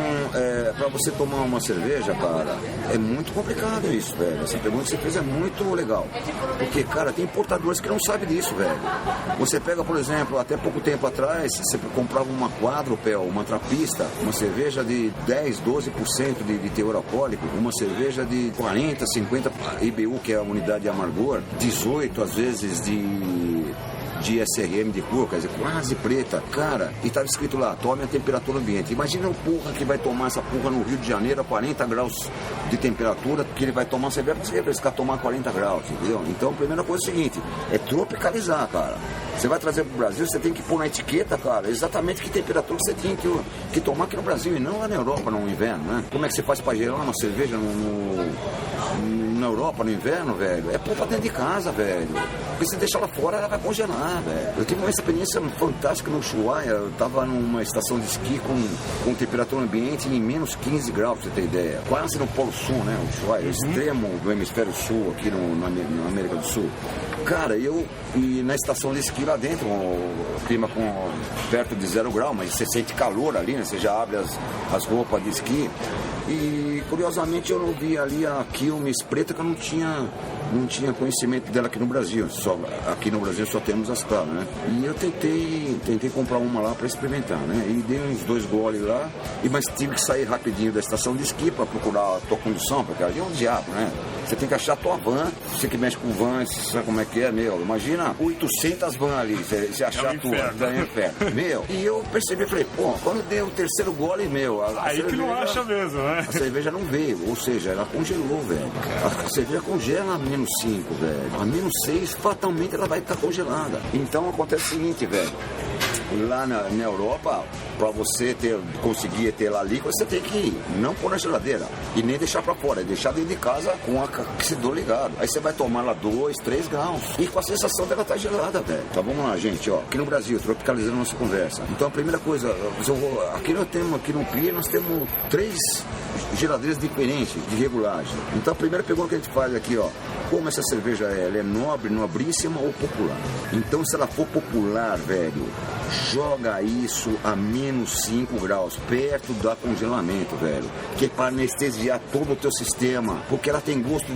pra você tomar uma cerveja, cara, é muito complicado isso, velho. Essa pergunta que você fez é muito legal. Porque, cara, tem importadores que não sabem disso, velho. Você pega, por exemplo, até pouco tempo atrás, você comprava uma quadrupel, uma trapista, uma cerveja de 10, 12% de teor alcoólico, uma cerveja de 40, 50 IBU, que é a unidade de amargor, 18 às vezes de SRM de cor, quer dizer, quase preta, cara, e estava escrito lá, tome a temperatura ambiente. Imagina o porra que vai tomar essa porra no Rio de Janeiro a 40 graus de temperatura, que ele vai tomar cerveja, porque você vai precisar tomar 40 graus, entendeu? Então, a primeira coisa é o seguinte, é tropicalizar, cara. Você vai trazer pro Brasil, você tem que pôr na etiqueta, cara, exatamente que temperatura você tem que tomar aqui no Brasil, e não lá na Europa no inverno, né? Como é que você faz pra gelar uma cerveja na Europa no inverno, velho? É pôr pra dentro de casa, velho. Porque se deixar ela fora, ela vai congelar, velho. Eu tive uma experiência fantástica no Ushuaia. Eu tava numa estação de esqui com temperatura ambiente em menos 15 graus, pra você ter ideia. Quase no Polo Sul, né? O Ushuaia, extremo do hemisfério sul, aqui na América do Sul. Cara, e na estação de esqui lá dentro, o clima perto de 0 grau, mas você sente calor ali, né? Você já abre as roupas de esqui. E curiosamente eu não vi ali a Quilmes preta, que eu não tinha não tinha conhecimento dela aqui no Brasil. Aqui no Brasil só temos as claras, né? E eu tentei comprar uma lá para experimentar, né? E dei uns 2 goles lá, mas tive que sair rapidinho da estação de esqui para procurar a tua condução, porque ali é um diabo, né? Você tem que achar a tua van, você que mexe com van, você sabe como é que é, meu? Imagina 800 van ali, você achar a tua, é um inferno. Meu, e eu percebi, falei, pô, quando dei o terceiro gole, meu, aí cerveja, que não acha mesmo, né? A cerveja não veio, ou seja, ela congelou, velho. A cerveja congela a -5, velho. A -6, fatalmente ela vai estar congelada. Então acontece o seguinte, velho. Lá na Europa, para você conseguir ter lá líquido, você tem que não pôr na geladeira e nem deixar para fora, deixar dentro de casa com o aquecedor ligado. Aí você vai tomar lá 2, 3 graus e com a sensação dela estar gelada, velho. Então vamos lá, gente, ó. Aqui no Brasil, tropicalizando nossa conversa. Então a primeira coisa, aqui no CLIA nós temos 3 geladeiras diferentes de regulagem. Então a primeira pergunta que a gente faz aqui, ó, como essa cerveja ela é nobre, nobríssima ou popular? Então se ela for popular, velho, joga isso a -5 graus, perto do congelamento, velho. Que é para anestesiar todo o teu sistema. Porque ela tem gosto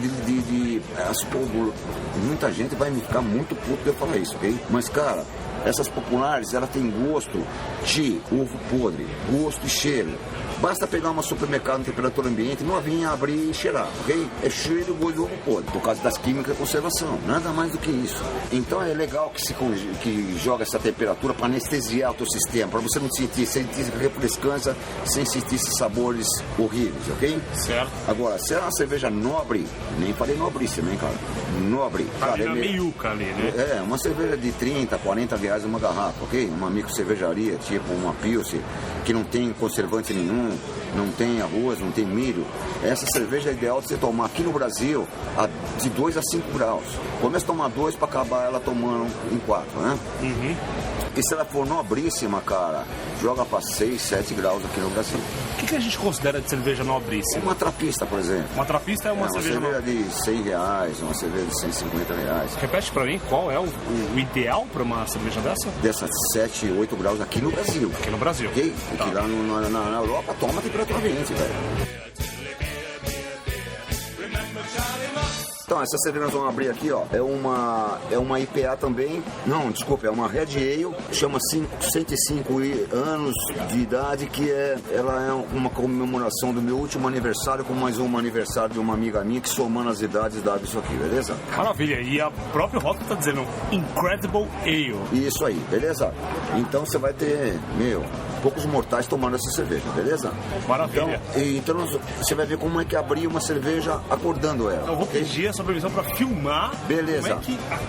muita gente vai me ficar muito puto de eu falar isso, ok? Mas, cara, essas populares, ela tem gosto de ovo podre, gosto e cheiro. Basta pegar uma supermercado em temperatura ambiente, novinha, abrir e cheirar, ok? É cheiro e gosto de ovo podre, por causa das químicas de conservação, nada mais do que isso. Então é legal que joga essa temperatura para anestesiar o teu sistema, para você não sentir refrescância sem sentir esses sabores horríveis, ok? Certo. Agora, se é uma cerveja nobre, nem falei nobríssima, hein, cara? Nobre. Cara, é meiuca ali, né? É, uma cerveja de 30, 40 reais uma garrafa, ok? Uma micro cervejaria, tipo uma Pilsen, que não tem conservante nenhum, não tem arroz, não tem milho. Essa cerveja é ideal de você tomar aqui no Brasil de 2 a 5 graus. Começa a tomar 2 para acabar ela tomando em 4, né? Uhum. E se ela for nobríssima, cara, joga para 6, 7 graus aqui no Brasil. O que a gente considera de cerveja nobríssima? Uma trapista, por exemplo. Uma trapista é uma cerveja de 100 reais, uma cerveja de 150 reais. Repete pra mim, qual é o ideal pra uma cerveja dessa? Dessas 7, 8 graus aqui no Brasil. Aqui no Brasil. Ok? Porque lá na Europa toma temperatura ambiente, velho. Então, essa cerveja nós vamos abrir aqui, ó. É uma IPA também. Não, desculpa, é uma Red Ale. Chama 105 anos de idade, ela é uma comemoração do meu último aniversário com mais um aniversário de uma amiga minha que somando as idades dá isso aqui, beleza? Maravilha. E a própria rótulo tá dizendo Incredible Ale. Isso aí, beleza? Então você vai ter, poucos mortais tomando essa cerveja, beleza? Maravilha. Então você vai ver como é que abrir uma cerveja acordando ela. Eu vou pedir essa permissão pra filmar. Beleza.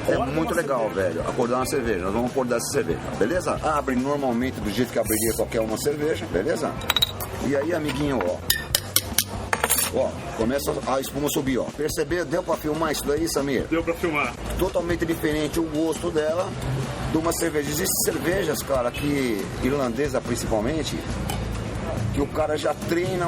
É muito legal, velho. Acordar uma cerveja. Nós vamos acordar essa cerveja, beleza? Abre normalmente do jeito que abriria qualquer uma cerveja, beleza? E aí, amiguinho, ó, começa a espuma subir, ó. Percebeu? Deu pra filmar isso daí, Samir? Deu pra filmar. Totalmente diferente o gosto dela de uma cerveja. Existem cervejas, cara, que irlandesa principalmente, que o cara já treina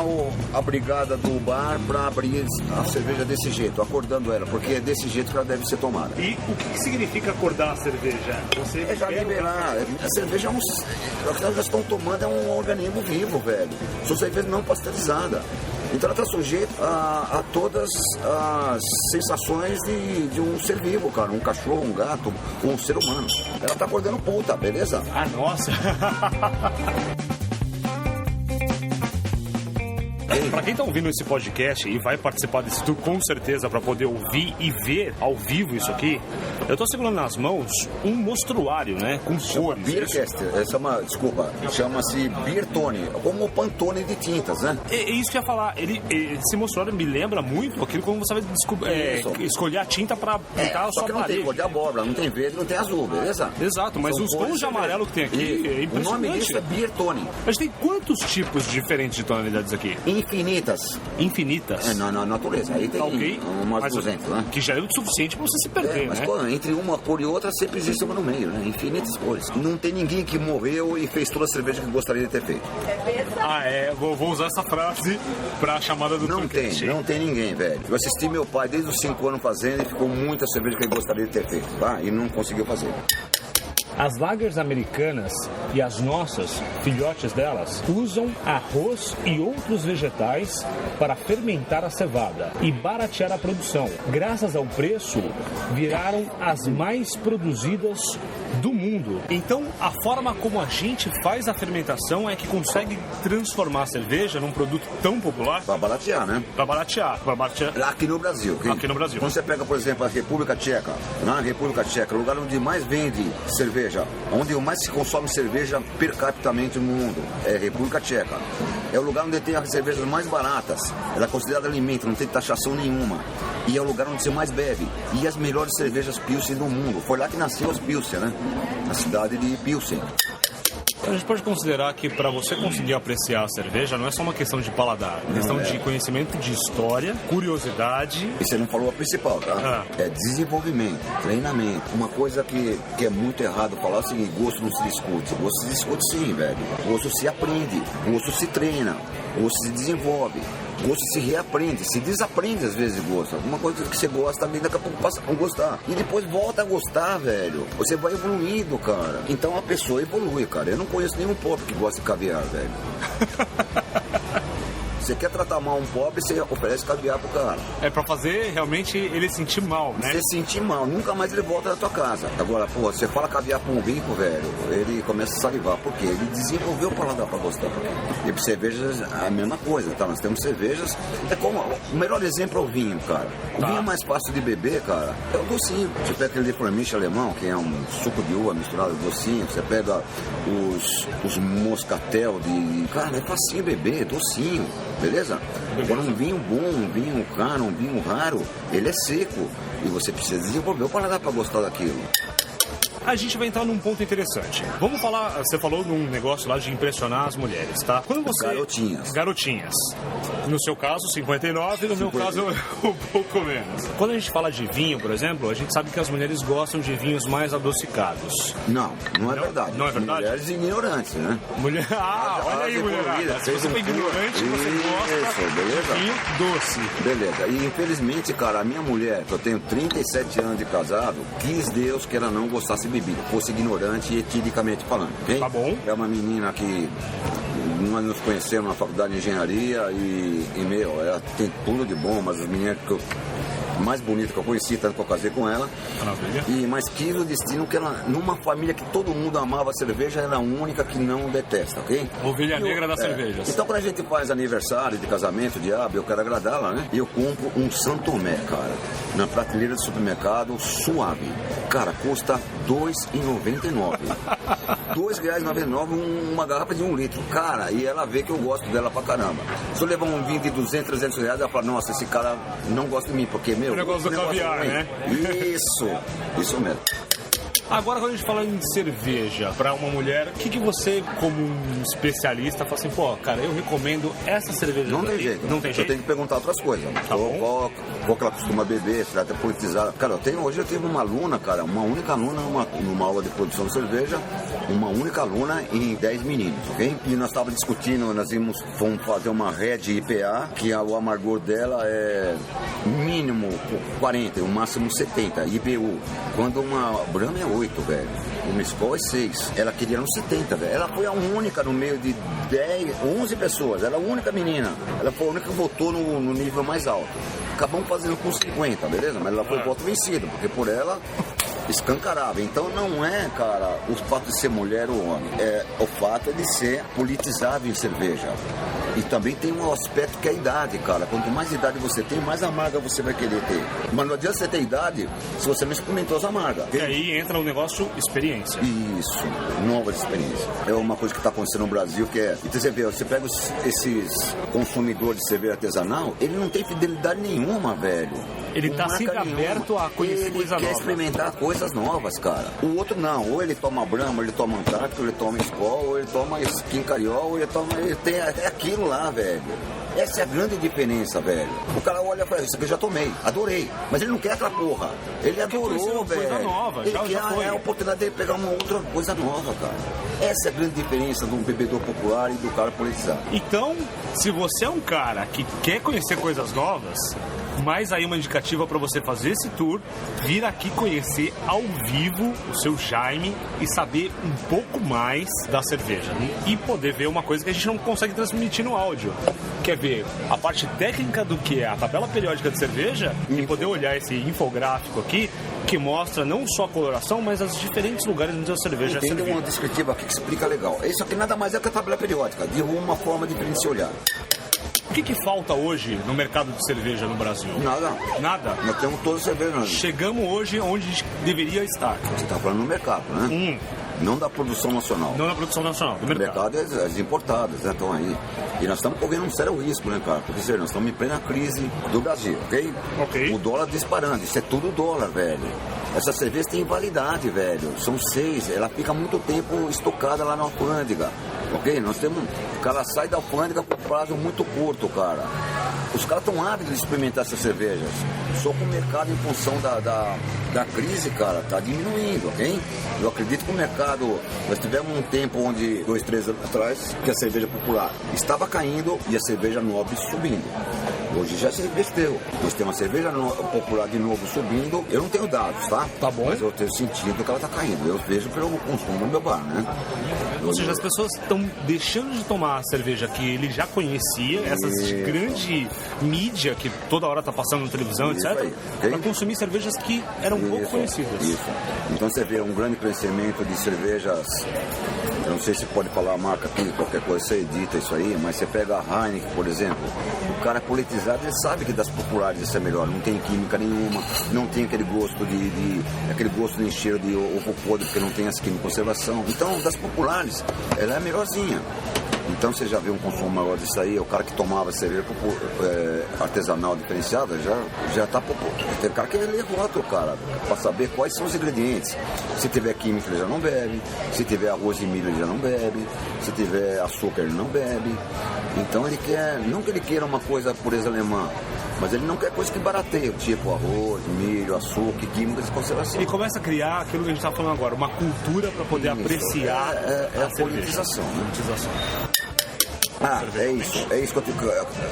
a brigada do bar pra abrir a cerveja desse jeito, acordando ela, porque é desse jeito que ela deve ser tomada. E o que significa acordar a cerveja? Você já liberar. A cerveja o que elas estão tomando é um organismo vivo, velho. São cerveja não pasteurizada. Então ela está sujeita a todas as sensações de um ser vivo, cara. Um cachorro, um gato, um ser humano. Ela está acordando puta, beleza? Ah, nossa! Pra quem tá ouvindo esse podcast e vai participar desse tour com certeza pra poder ouvir e ver ao vivo isso aqui, eu tô segurando nas mãos um mostruário, né? Com cores. Beercaster, chama-se Beertone, como o Pantone de tintas, né? É isso que eu ia falar. Esse mostruário me lembra muito aquilo como você vai escolher a tinta pra pintar a sua parede. Só que não tem cor de abóbora, não tem verde, não tem azul, beleza? Exato, mas os tons de amarelo que tem aqui é impressionante. O nome disso é Beertone. Mas tem quantos tipos diferentes de tonalidades aqui? Infinitas. Infinitas? Na natureza. Aí tem umas 200, né? Que já é o suficiente pra você se perder, mas, né? Pô, entre uma cor e outra sempre existe uma no meio, né? Infinitas cores. Não tem ninguém que morreu e fez toda a cerveja que gostaria de ter feito. Vou usar essa frase pra chamada do Não tem ninguém, velho. Eu assisti meu pai desde os 5 anos fazendo e ficou muita cerveja que ele gostaria de ter feito, tá? E não conseguiu fazer. As lagers americanas e as nossas, filhotes delas, usam arroz e outros vegetais para fermentar a cevada e baratear a produção. Graças ao preço, viraram as mais produzidas do mundo. Então, a forma como a gente faz a fermentação é que consegue transformar a cerveja num produto tão popular. Pra baratear, né? Pra baratear. Aqui no Brasil. Aqui no Brasil. Quando você pega, por exemplo, a República Tcheca, na República Tcheca, o lugar onde mais vende cerveja, onde mais se consome cerveja per capita no mundo, é a República Tcheca. É o lugar onde tem as cervejas mais baratas. Ela é considerada alimento, não tem taxação nenhuma. E é o lugar onde você mais bebe. E as melhores cervejas Pilsen do mundo. Foi lá que nasceu as Pilsen, né? Na cidade de Pilsen. A gente pode considerar que para você conseguir apreciar a cerveja não é só uma questão de paladar, é questão de conhecimento de história, curiosidade. E você não falou a principal, tá? É desenvolvimento, treinamento. Uma coisa que é muito errado falar é o seguinte: gosto não se discute. Gosto se discute sim, velho. Gosto se aprende, gosto se treina, gosto se desenvolve. Gosto se reaprende, se desaprende às vezes de gosto. Alguma coisa que você gosta, daqui a pouco passa a não gostar. E depois volta a gostar, velho. Você vai evoluindo, cara. Então a pessoa evolui, cara. Eu não conheço nenhum pobre que gosta de caviar, velho. Você quer tratar mal um pobre, você oferece caviar pro cara. É pra fazer realmente ele sentir mal, né? Você sentir mal, nunca mais ele volta na tua casa. Agora, pô, você fala caviar pra um rico, velho, ele começa a salivar. Por quê? Ele desenvolveu o paladar pra gostar. E pra cervejas, a mesma coisa, tá? Nós temos cervejas. É como, o melhor exemplo é o vinho, cara. O vinho mais fácil de beber, cara, é o docinho. Você pega aquele Flemiche alemão, que é um suco de uva misturado com docinho. Você pega os moscatel de... Cara, é facinho beber, docinho. Beleza? Agora um vinho bom, um vinho caro, um vinho raro, ele é seco. E você precisa desenvolver o paladar para gostar daquilo. A gente vai entrar num ponto interessante. Vamos falar, você falou num negócio lá de impressionar as mulheres, tá? Quando você... Garotinhas. No seu caso, 59, no meu caso, um pouco menos. Quando a gente fala de vinho, por exemplo, a gente sabe que as mulheres gostam de vinhos mais adocicados. Não é verdade. Não é verdade? Mulheres ignorantes, né? Olha aí, mulherada. Se você é ignorante, você gosta de vinho doce. Beleza. E infelizmente, cara, a minha mulher, que eu tenho 37 anos de casado, quis Deus que ela não gostasse de bebida, fosse ignorante e eticamente falando, ok? Tá bom. É uma menina que nós nos conhecemos na faculdade de engenharia e ela tem tudo de bom, mas as meninas que mais bonita que eu conheci, tanto que eu casei com ela. Maravilha. Mas quis o destino que ela, numa família que todo mundo amava a cerveja, era a única que não detesta, ok? Ovelha negra das cervejas. Então quando a gente faz aniversário de casamento, eu quero agradá-la, né? E eu compro um Santo Tomé, cara, na prateleira do supermercado, suave. Cara, custa R$2,99. R$2,99 uma garrafa de 1 litro. Cara, e ela vê que eu gosto dela pra caramba. Se eu levar um vinho de 200, 300 reais, ela fala, nossa, esse cara não gosta de mim, porque, meu... O negócio do caviar, né? Isso mesmo. Agora, quando a gente fala em cerveja para uma mulher, o que você, como um especialista, fala assim, pô, cara, eu recomendo essa cerveja? Não tem jeito. Não tem jeito? Eu tenho que perguntar outras coisas. Tá bom. Qual que ela costuma beber, se ela tá politizada. Cara, hoje eu tive uma aluna, cara, uma única aluna numa aula de produção de cerveja, uma única aluna em 10 meninos, ok? E nós estávamos discutindo, fomos fazer uma Red IPA, que o amargor dela é mínimo 40, o máximo 70, IBU. Quando uma Brahma é 8, velho. Uma Skol é 6. Ela queria no 70, velho. Ela foi a única no meio de 11 pessoas. Ela é a única menina. Ela foi a única que votou no nível mais alto. Acabamos fazendo com 50, beleza? Mas ela foi voto vencido, porque por ela escancarava. Então não é, cara, o fato de ser mulher ou homem. É o fato de ser politizável em cerveja. E também tem um aspecto que é a idade, cara. Quanto mais idade você tem, mais amarga você vai querer ter. Mas não adianta você ter idade se você não experimentou as amargas. E aí entra o negócio experiência. Isso, novas experiências. É uma coisa que está acontecendo no Brasil, que é... Então você pega esses consumidores de cerveja artesanal, ele não tem fidelidade nenhuma, velho. Ele tá sempre aberto a conhecer coisa nova. Ele quer experimentar coisas novas, cara. O outro não. Ou ele toma Brahma, ou ele toma Antártica, ou ele toma Skol, ou ele toma Skin Cariol, ou ele toma... Ele tem aquilo lá, velho. Essa é a grande diferença, velho. O cara olha pra isso aqui eu já tomei, adorei. Mas ele não quer aquela porra. Ele adorou, velho. Coisa nova, ele já quer foi. a oportunidade de pegar uma outra coisa nova, cara. Essa é a grande diferença do bebedor popular e do cara politizado. Então, se você é um cara que quer conhecer coisas novas, mais aí uma indicativa para você fazer esse tour, vir aqui conhecer ao vivo o seu Jaime e saber um pouco mais da cerveja. E poder ver uma coisa que a gente não consegue transmitir no áudio. Quer ver a parte técnica do que é a tabela periódica de cerveja e poder olhar esse infográfico aqui que mostra não só a coloração, mas os diferentes lugares onde a cerveja é Tem servida. uma descritiva aqui que explica legal. Isso aqui nada mais é que a tabela periódica, de uma forma diferente de se olhar. O que falta hoje no mercado de cerveja no Brasil? Nada. Nada? Nós temos todas as cervejas. Chegamos hoje onde a gente deveria estar. Você está falando no mercado, né? Não da produção nacional. Não na produção nacional, do O mercado. mercado é as importadas, né? Estão aí. E nós estamos correndo um sério risco, né, cara? Porque nós estamos em plena crise do Brasil, ok? Ok. O dólar disparando, isso é tudo dólar, velho. Essa cerveja tem validade, velho. São 6, ela fica muito tempo estocada lá na alfândega, ok? Nós temos... O cara sai da alfândega por prazo muito curto, cara. Os caras estão ávidos de experimentar essas cervejas. Só que o mercado, em função da crise, cara, tá diminuindo, ok? Eu acredito que o mercado... Nós tivemos um tempo onde, 2, 3 anos atrás, que a cerveja popular estava caindo e a cerveja nobre subindo. Hoje já se reverteu. Nós temos a cerveja popular de novo subindo. Eu não tenho dados, tá? Tá bom. Mas eu tenho sentido que ela tá caindo. Eu vejo pelo consumo no meu bar, né? Ou seja, as pessoas estão deixando de tomar a cerveja que ele já conhecia, essas grande mídia que toda hora tá passando na televisão, Isso etc., aí, ok? para consumir cervejas que eram pouco conhecidas. Isso. Então você vê um grande crescimento de cervejas. Eu não sei se pode falar a marca aqui, qualquer coisa você edita isso aí, mas você pega a Heineken, por exemplo, o cara é politizado, ele sabe que das populares isso é melhor, não tem química nenhuma, não tem aquele gosto aquele gosto de cheiro de ovo podre, porque não tem as químicas de conservação. Então, das populares, ela é a melhorzinha. Então você já vê um consumo maior disso aí, o cara que tomava cerveja artesanal diferenciada já tá popular. Tem cara que lê rótulo, cara, pra saber quais são os ingredientes. Se tiver química ele já não bebe, se tiver arroz de milho ele já não bebe, se tiver açúcar ele não bebe. Então ele quer, não que ele queira uma coisa pureza alemã, mas ele não quer coisa que barateia, tipo arroz, milho, açúcar e químicas de conservação. E começa a criar aquilo que a gente está falando agora, uma cultura para poder apreciar é a politização, né? Politização. É isso que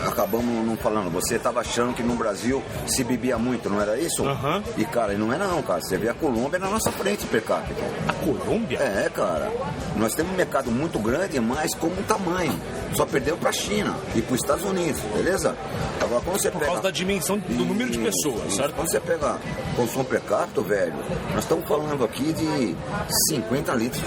acabamos não falando. Você estava achando que no Brasil se bebia muito, não era isso? Aham. E cara, não é não, cara. Você vê a Colômbia na nossa frente per capita. A Colômbia? É, cara. Nós temos um mercado muito grande, mas como tamanho. Só perdeu para a China e para os Estados Unidos, beleza? Agora, quando você Por pega... causa da dimensão do número de pessoas, certo? Quando você pega consumo per capita, velho, nós estamos falando aqui de 50 litros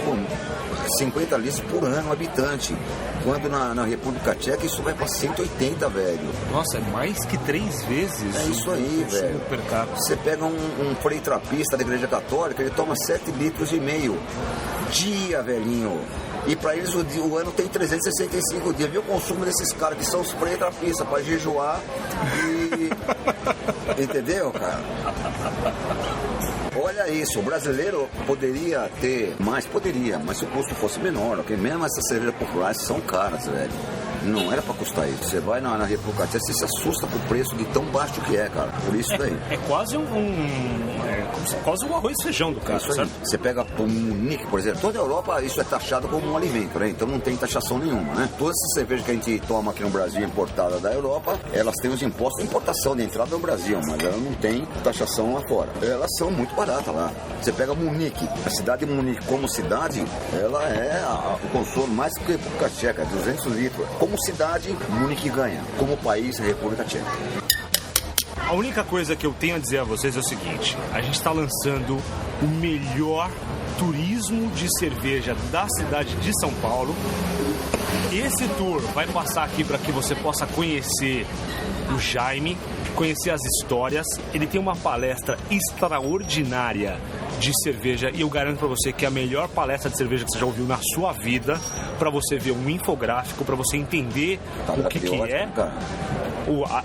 por ano, habitante. Quando na República Tcheca isso vai para 180, velho. Nossa, é mais que 3 vezes. É isso aí, velho. Per capita. Você pega um frei trapista da Igreja Católica, ele toma 7,5 litros dia, velhinho. E pra eles o ano tem 365 dias. Viu o consumo desses caras que são os frei trapistas pra jejuar e... Entendeu, cara? Olha isso, o brasileiro poderia ter mais, mas se o custo fosse menor, ok? Mesmo essas cervejas populares são caras, velho. Não era pra custar isso. Você vai na República Tcheca, você se assusta com o preço de tão baixo que é, cara. Por isso daí. É quase quase um arroz e feijão do cara, Isso aí. certo? Você pega o Munique, por exemplo. Toda a Europa isso é taxado como um alimento, né? Então não tem taxação nenhuma, né? Todas essas cervejas que a gente toma aqui no Brasil, importada da Europa, elas têm os impostos de importação de entrada no Brasil, mas elas não têm taxação lá fora. Elas são muito baratas lá. Você pega Munique, a cidade de Munique como cidade, ela é o consumo mais que a República Tcheca, 200 litros. Como cidade, Munique ganha. Como país, a República Tcheca. A única coisa que eu tenho a dizer a vocês é o seguinte: a gente está lançando o melhor turismo de cerveja da cidade de São Paulo. Esse tour vai passar aqui para que você possa conhecer o Jaime, conhecer as histórias. Ele tem uma palestra extraordinária de cerveja e eu garanto pra você que é a melhor palestra de cerveja que você já ouviu na sua vida, pra você ver um infográfico, pra você entender o que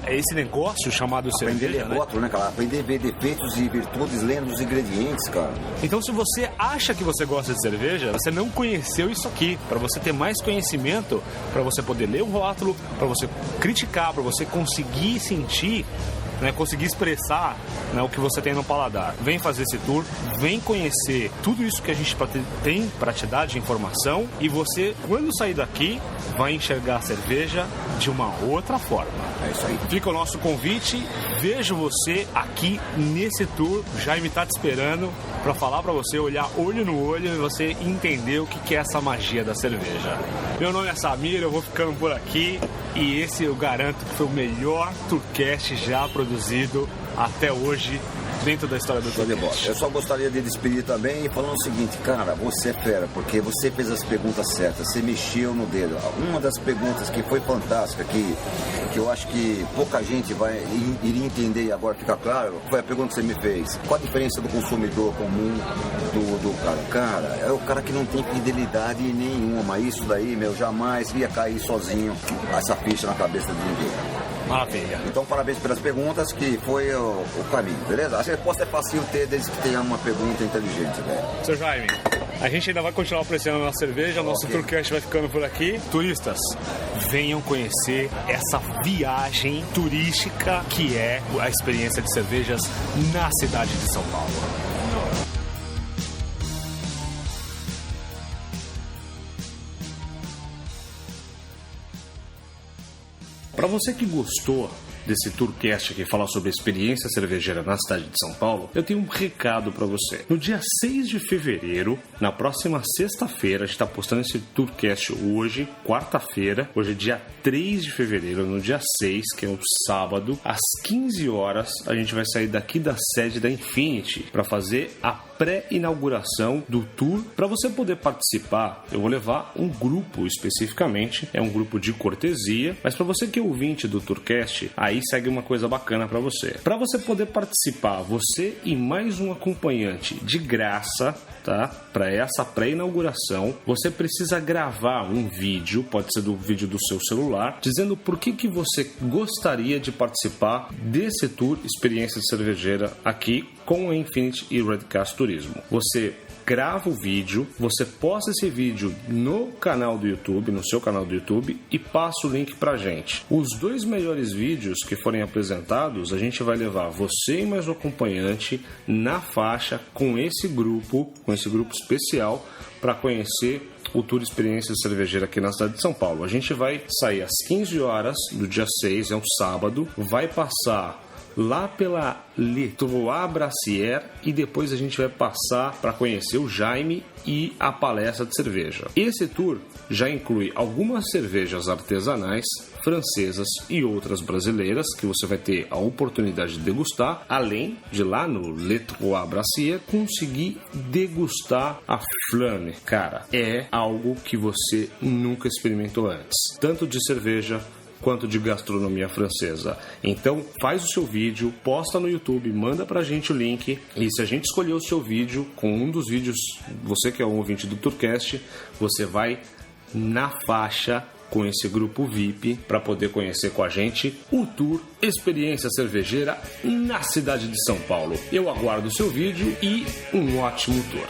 é esse negócio chamado cerveja, ler rótulo, né, cara? Aprender a ver defeitos e virtudes lendo os ingredientes, cara. Então, se você acha que você gosta de cerveja, você não conheceu isso aqui. Para você ter mais conhecimento, para você poder ler o rótulo, para você criticar, para você conseguir sentir, né, conseguir expressar, né, o que você tem no paladar. Vem fazer esse tour, vem conhecer tudo isso que a gente tem para te dar de informação e você, quando sair daqui, vai enxergar a cerveja de uma outra forma. É isso aí. Fica o nosso convite, vejo você aqui nesse tour. Jaime tá te esperando para falar para você, olhar olho no olho e você entender o que é essa magia da cerveja. Meu nome é Samir, eu vou ficando por aqui e esse eu garanto que foi o melhor Tourcast já produzido até hoje dentro da história do Tourcast. Eu só gostaria de despedir também falando o seguinte, cara, você é fera, porque você fez as perguntas certas, você mexeu no dedo. Uma das perguntas que foi fantástica, que eu acho que pouca gente iria entender e agora fica claro, foi a pergunta que você me fez. Qual a diferença do consumidor comum do cara? Cara, é o cara que não tem fidelidade nenhuma. Isso daí, jamais ia cair sozinho essa ficha na cabeça de ninguém. Maravilha. Então, parabéns pelas perguntas, que foi o caminho, beleza? A resposta é fácil ter, desde que tenha uma pergunta inteligente, velho. Seu Jaime, a gente ainda vai continuar apreciando a nossa cerveja, nosso Tourcast vai ficando por aqui. Turistas, venham conhecer essa viagem turística que é a experiência de cervejas na cidade de São Paulo. Para você que gostou desse Tourcast que fala sobre a experiência cervejeira na cidade de São Paulo, eu tenho um recado para você. No dia 6 de fevereiro, na próxima sexta-feira, a gente está postando esse Tourcast hoje, quarta-feira, hoje é dia 3 de fevereiro, no dia 6, que é um sábado, às 15 horas, a gente vai sair daqui da sede da Infinity para fazer a pré-inauguração do tour. Para você poder participar, eu vou levar um grupo especificamente, é um grupo de cortesia, mas para você que é ouvinte do Tourcast, aí segue uma coisa bacana para você. Para você poder participar, você e mais um acompanhante de graça, tá? Para essa pré-inauguração, você precisa gravar um vídeo, pode ser do vídeo do seu celular, dizendo por que você gostaria de participar desse tour experiência cervejeira aqui com a Infinity e Redcast Turismo. Você grava o vídeo, você posta esse vídeo no canal do YouTube, no seu canal do YouTube, e passa o link pra gente. Os 2 melhores vídeos que forem apresentados, a gente vai levar você e mais um acompanhante na faixa com esse grupo especial para conhecer o Tour Experiência Cervejeira aqui na cidade de São Paulo. A gente vai sair às 15 horas do dia 6, é um sábado, vai passar lá pela Les Trois Brassières e depois a gente vai passar para conhecer o Jaime e a palestra de cerveja. Esse tour já inclui algumas cervejas artesanais, francesas e outras brasileiras que você vai ter a oportunidade de degustar, além de lá no Les Trois Brassières conseguir degustar a Flamme. Cara, é algo que você nunca experimentou antes, tanto de cerveja quanto de gastronomia francesa. Então faz o seu vídeo, posta no YouTube, manda pra gente o link, e se a gente escolher o seu vídeo com um dos vídeos, você que é um ouvinte do Tourcast, você vai na faixa com esse grupo VIP para poder conhecer com a gente o Tour Experiência Cervejeira na cidade de São Paulo. Eu aguardo o seu vídeo e um ótimo tour.